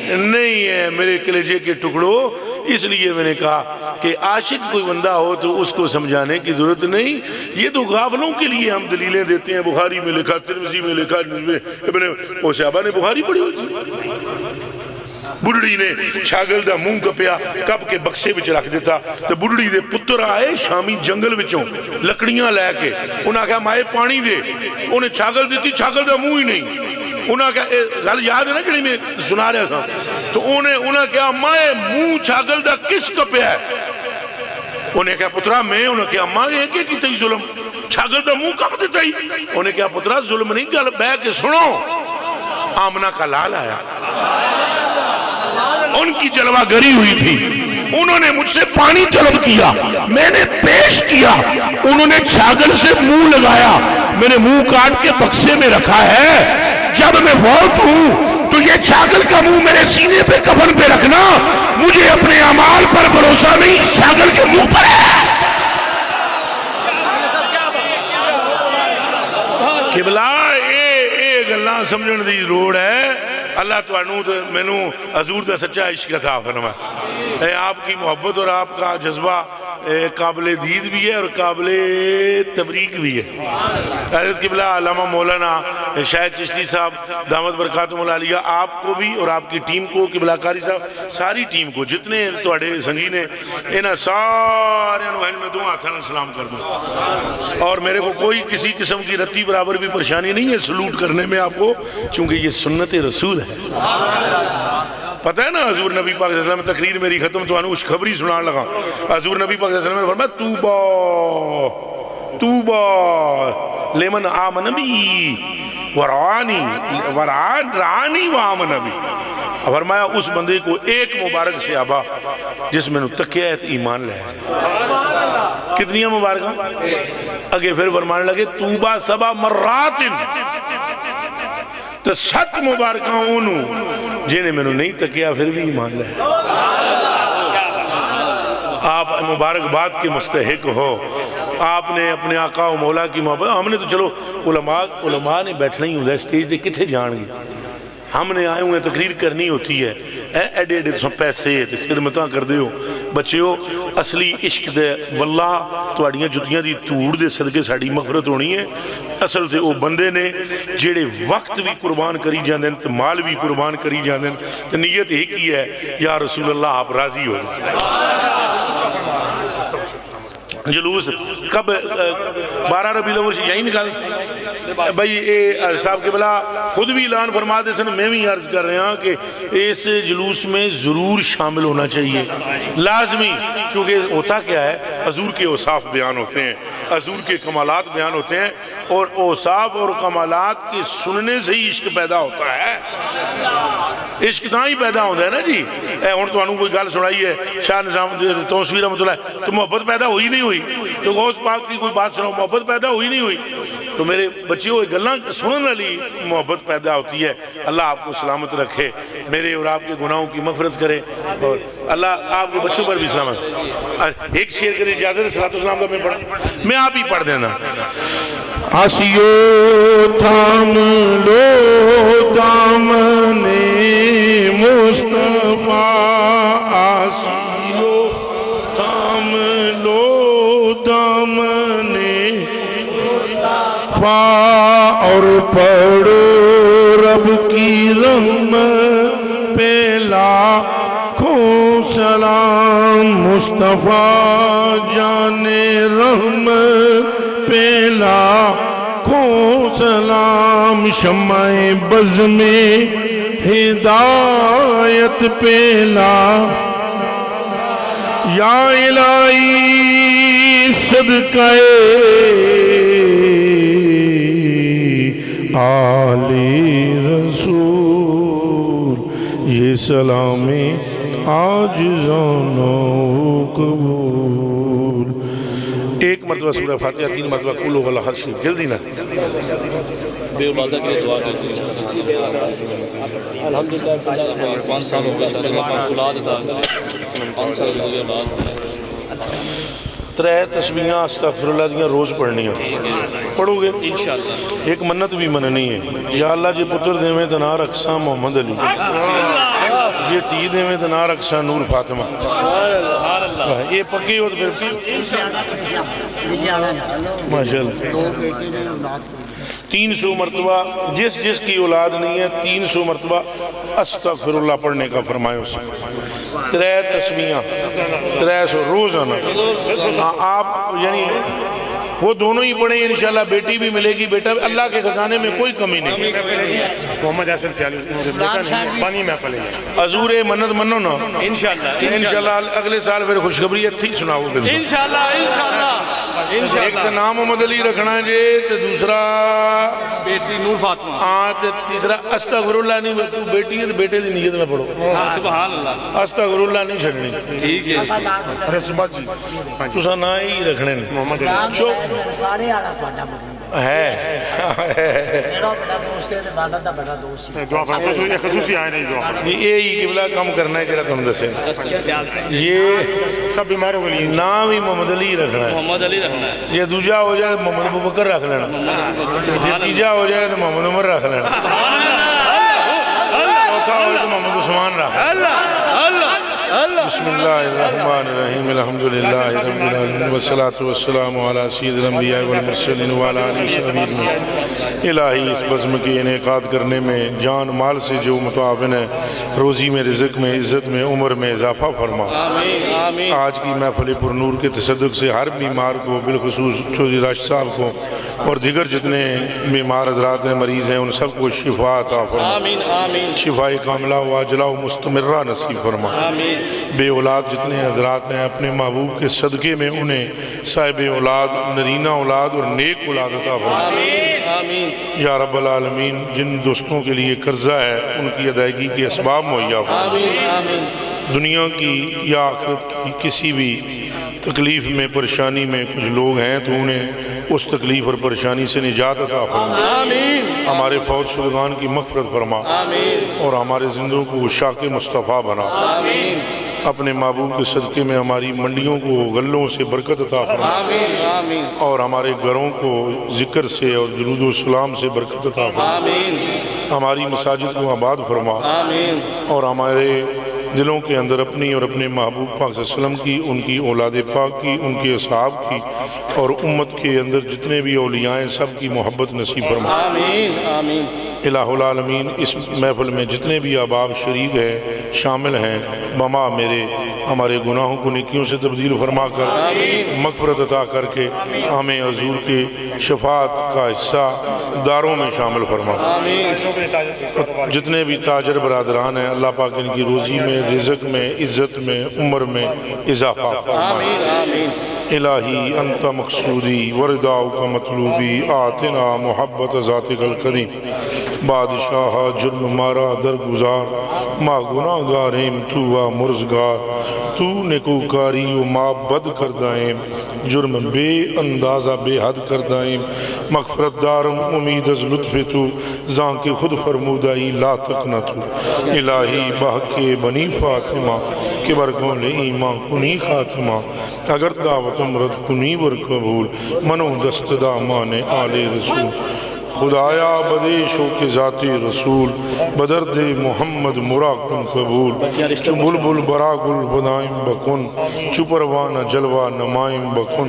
نہیں ہے میرے کلیجے کے ٹکڑوں اس لیے میں نے کہا کہ عاشق کوئی بندہ ہو تو اس کو سمجھانے کی ضرورت نہیں یہ تو غافلوں کے لیے ہم دلیلیں دیتے ہیں بخاری میں لکھا ترمذی میں لکھا ابن صحابہ نے بخاری پڑھی ہوئی تھی بڑھڑی نے چھاگل دا منہ کپیا کپ کے بکسے وچ رکھ دیتا تو بڑھڑی دے پتر آئے شامی جنگل وچوں لکڑیاں لے کے انہاں کہا مائے پانی دے انہیں چھاگل دیتی چھاگل دا منہ ہی نہیں انہاں کہا گل یاد ہے نا جڑی میں سنا رہا تھا تو انہیں کہا مائے منہ چھاگل دا کس کپیا ہے انہیں کہا پترا میں انہیں کہا ماں یہ کہ کی تئی ظلم چھاگل دا منہ کپ دیتا ہی انہیں کہا پترا ظلم نہیں گل بہ کے سنو آمنہ کا لال آیا ان کی جلوہ گری ہوئی تھی انہوں نے مجھ سے پانی طلب کیا میں نے پیش کیا انہوں نے چھاگل سے منہ لگایا میں نے منہ کاٹ کے بکسے میں رکھا ہے جب میں فوت ہوں تو یہ چھاگل کا منہ میرے سینے پہ کفن پہ رکھنا مجھے اپنے اعمال پر بھروسہ نہیں اس چھاگل کے منہ پر ہے قبلہ اے گلاں سمجھن دی روڑ ہے اللہ تو انہوں تو میں نو حضور دا سچا عشق تھا فرمائے آپ کی محبت اور آپ کا جذبہ قابل دید بھی ہے اور قابل تبریک بھی ہے حضرت قبلہ علامہ مولانا شاہد چشتی صاحب دامت برکاتم العالیہ آپ کو بھی اور آپ کی ٹیم کو قبلہ کاری صاحب ساری ٹیم کو جتنے توڑے سنگین ہیں انہاں سارے انوہن میں دو ہاتھاں سلام کر دوں اور میرے کو کوئی کسی قسم کی رتی برابر بھی پریشانی نہیں ہے سلوٹ کرنے میں آپ کو چونکہ یہ سنت رسول ہے پتہ ہے نا حضور نبی پاک صلی اللہ علیہ وسلم تقریر میری ختم تو انہوں اس خبری سنان لگا حضور نبی پاک صلی اللہ علیہ وسلم نے فرمایا توبہ لیمن آمن بی ورعانی وآمن بی فرمایا اس بندے کو ایک مبارک سے آبا جس میں نے تقیت ایمان لے کتنی مبارکہ اگے پھر فرمانے لگے توبہ سبا مرات تو 7 مبارکہ انہوں جنہیں میں نے نہیں تکیا پھر بھی ایمان لے آپ مبارکباد کے مستحق ہو آپ نے اپنے آقا و مولا کی محبت ہم نے تو چلو علماء نے بیٹھنا ہی ہوتا ہے سٹیج دے کتھے جان گی ہم نے آئے ہوئے تقریر کرنی ہوتی ہے ایڈے ایڈے پیسے خدمتاں کر دے ہو بچے ہو اصلی عشق دے واللہ توڑیاں جتیاں دی توڑ دے صدقے ساڑی مغفرت ہونی ہے اصل تے وہ بندے نے جیڑے وقت بھی قربان کری جاندیں تے مال بھی قربان کری جاندیں تے نیت ہی کی ہے یا رسول اللہ آپ راضی ہو جلوس کب 12 ربیع الاول سے یہی نکال بھائی صاحب کے بلا خود بھی اعلان فرما دے سن میں بھی عرض کر رہے ہیں کہ اس جلوس میں ضرور شامل ہونا چاہیے لازمی چونکہ ہوتا کیا ہے حضور کے اوصاف بیان ہوتے ہیں حضور کے کمالات بیان ہوتے ہیں اور اوصاف اور کمالات کے سننے سے ہی عشق پیدا ہوتا ہے عشق تھا ہی پیدا ہوتا ہے نا جی ہوں تو انہوں کوئی گل سنائی ہے شاہ نظام توسوی رحمت اللہ تو محبت پیدا ہوئی نہیں ہوئی تو غوث پاک کی کوئی بات سناؤ محبت پیدا ہوئی نہیں ہوئی تو میرے بچے ہوئے گلاں سنن والی محبت پیدا ہوتی ہے اللہ آپ کو سلامت رکھے میرے اور آپ کے گناہوں کی مغفرت کرے اور اللہ آپ کے بچوں پر بھی سلامت ایک شعر کے اجازت ہے صلاۃ والسلام کا میں آپ ہی پڑھ دینا آسیو تھام لو دامن مصطفیٰ آسیو تھام لو دامن مصطفیٰ اور پڑھو رب کی رحمت پہ لاکھوں سلام مصطفیٰ جان رحمت پہ لاکھوں سلام شمع بز میں ہدایت پہ یا الہی صدقہ آل رسول یہ سلام عاجزانہ قبول. ایک مرتبہ سورہ فاتحہ 3 مرتبہ قل هو اللہ احد شریف جلدی نہ بے اولادہ کے لیے دعا کرتے ہیں. الحمدللہ 5 سال ہو گئے اولاد عطا کرے. 5 سال ہو گئے اولاد. 3 تسبیحاں استغفر اللہ دیاں روز پڑھنی ہیں. پڑھو گے انشاءاللہ. ایک منت بھی مننی ہے. یا اللہ جی پتر دیویں تو نہ رکھساں محمد علی, یہ تی دیویں تو نہ رکھساں نور فاطمہ. یہ پکی ہو تو پھر ماشاءاللہ 300 مرتبہ جس جس کی اولاد نہیں ہے 300 مرتبہ استغفر اللہ پڑھنے کا فرمائے اسے. 3 تسبیحاں 300 روزانہ. آپ یعنی وہ دونوں ہی پڑھیں انشاءاللہ بیٹی بھی ملے گی, بیٹا اللہ کے خزانے میں کوئی کمی نہیں. محمد حسن سیالی پانی میں پلے حضور منت منو نا انشاءاللہ اگلے سال پھر خوشخبری اچھی سناؤ گے انشاءاللہ انشاءاللہ. ایک تو نام محمد علی رکھنا ہے جی, تو دوسرا بیٹی نور فاطمہ. ہاں تو تیسرا استغفراللہ نہیں. تو بیٹی ہے تو بیٹے کی نیت میں پڑھو. سبحان اللہ. استغفراللہ نہیں چھڑنی. ٹھیک ہے. ارے صبح جی تسا نہ ہی رکھنے نے محمد علی ہے. دعا فرما خصوصی آئے نہیں دعا فرما. یہی قبلہ کم کرنا ہے جڑا تم دسے. یہ سب بیماروں کے لیے نام ہی محمد علی رکھنا ہے. محمد علی رکھنا ہے. یہ دوجا ہو جائے تو محمد ابوبکر رکھ لینا. یہ تیجا ہو جائے تو محمد عمر رکھ لینا. چوتھا ہو جائے تو محمد عثمان رکھ لینا. بسم اللہ الرحمن الرحیم الحمدللہ رب العالمین والصلاة والسلام علی سید الانبیاء والمرسلین وعلی آلہ وصحبہ اجمعین. الہی اس بزم کے انعقاد کرنے میں جان مال سے جو متعاون ہے, روزی میں, رزق میں, عزت میں, عمر میں اضافہ فرما. آج کی محفل پر نور کے تصدق سے ہر بیمار کو, بالخصوص چودھری راشد صاحب کو اور دیگر جتنے بیمار حضرات ہیں, مریض ہیں, ان سب کو شفا عطا فرما. شفاء کاملہ و عاجلہ و مستمرہ نصیب فرما. بے اولاد جتنے حضرات ہیں اپنے محبوب کے صدقے میں انہیں صاحب اولاد, نرینہ اولاد اور نیک اولاد عطا فرما. یا رب العالمین جن دوستوں کے لیے قرضہ ہے ان کی ادائیگی کے اسباب مہیا فرما. دنیا کی یا آخرت کی کسی بھی تکلیف میں, پریشانی میں کچھ لوگ ہیں تو انہیں اس تکلیف اور پریشانی سے نجات عطا فرما. ہمارے فوت شدگان کی مغفرت فرما اور ہمارے زندوں کو عشاق مصطفیٰ بنا. اپنے محبوب کے صدقے میں ہماری منڈیوں کو غلوں سے برکت عطا فرما اور ہمارے گھروں کو ذکر سے اور درود و سلام سے برکت عطا فرما. ہماری مساجد کو آباد فرما اور ہمارے دلوں کے اندر اپنی اور اپنے محبوب پاک صلی اللہ علیہ وسلم کی, ان کی اولاد پاک کی, ان کے اصحاب کی اور امت کے اندر جتنے بھی اولیاء ہیں سب کی محبت نصیب فرما. الہ العالمین اس محفل میں جتنے بھی احباب شریک ہیں, شامل ہیں, بما میرے ہمارے گناہوں کو نیکیوں سے تبدیل فرما کر مغفرت عطا کر کے ہمیں حضور کے شفاعت کا حصہ داروں میں شامل فرما. جتنے بھی تاجر برادران ہیں اللہ پاک ان کی روزی میں, رزق میں, عزت میں, عمر میں اضافہ فرما. الہی انت مقصودی ورداؤک مطلوبی آتنا محبت ذاتک القدیم. بادشاہ جرم مارا درگزار, ما گناہ گاریم تو مرزگار. تو نکوکاری و ما بد کردائیم, جرم بے اندازہ بے حد کردائیم. مغفرت دارم امید از لطف تو, زان کے خود فرمودائی لا تکنا تو. الہی بحق بنی فاطمہ کہ برگون ایمان کنی خاتمہ. اگر دعوتم رد کنی ور قبول, منو دست دامان آل رسول. خدایا بدیشو کے ذاتی رسول بدرد محمد مراکن قبول چو بلبل برا گل بدائم بکن چو پروانہ جلوہ نمائم بکن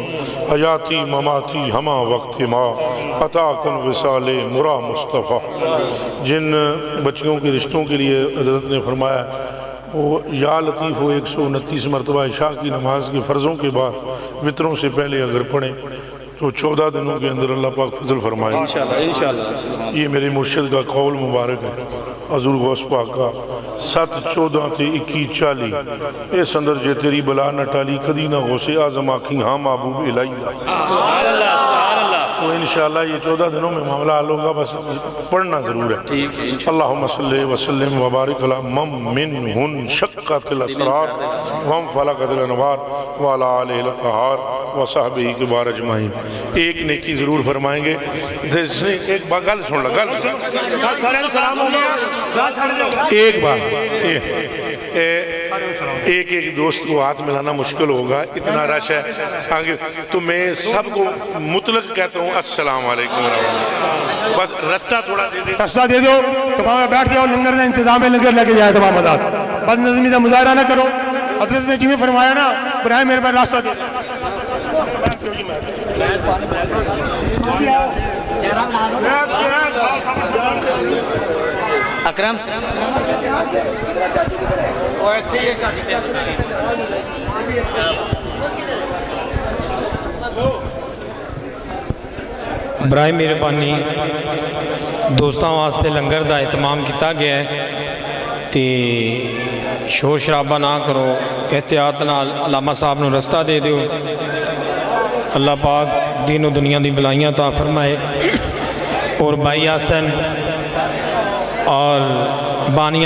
حیاتی مماتی ہما وقت ما عطا کن وصال مرا مصطفیٰ. جن بچیوں کے رشتوں کے لیے حضرت نے فرمایا وہ یا لطیف ہو 129 مرتبہ عشاء کی نماز کے فرضوں کے بعد وطروں سے پہلے اگر پڑھیں تو 14 دنوں کے اندر اللہ پاک فضل فرمائے. انشاءاللہ یہ میرے مرشد کا قول مبارک ہے حضور غوث پاک کا. 7 14 تے 21 40 اس اندر جے تیری بلا نہ ٹالی کدی نہ غوث اعظم آکھی ہاں محبوب الہی دا. سبحان اللہ سبحان اللہ. تو انشاءاللہ یہ 14 دنوں میں معاملہ حل ہوگا، بس پڑھنا ضرور ہے. اللہم صلی وسلم وبارک علی منہن شقت الاسرار وہم فلقت الانوار وعلی آلہ الاطہار وصحبہ کبار اجمعین. ایک نیکی ضرور فرمائیں گے. ایک بار گل سن لگا ایک بار ایک دوست کو ہاتھ ملانا مشکل ہوگا، اتنا رش ہے آگے. تو میں سب کو مطلق کہتا ہوں السلام علیکم ورحمۃ اللہ. بس رستہ تھوڑا دے دے، راستہ دے دو. تمام بیٹھ جاؤ، لنگر کا انتظام ہے، لنگر لے کے جائے تمام آزاد. بد نظمی کا مظاہرہ نہ کرو. حضرت نے جی میں فرمایا نا برائے میرے پر راستہ دے. اکرم برائے مہربانی دوستاں واسطے لنگر دا اہتمام کیتا گیا ہے تے شور شرابہ نہ کرو، احتیاط نال علامہ صاحب نو رستہ دے دیو. اللہ پاک دین و دنیا دی بلائیاں عطا فرمائے. اور بھائی حسن اور بانیاں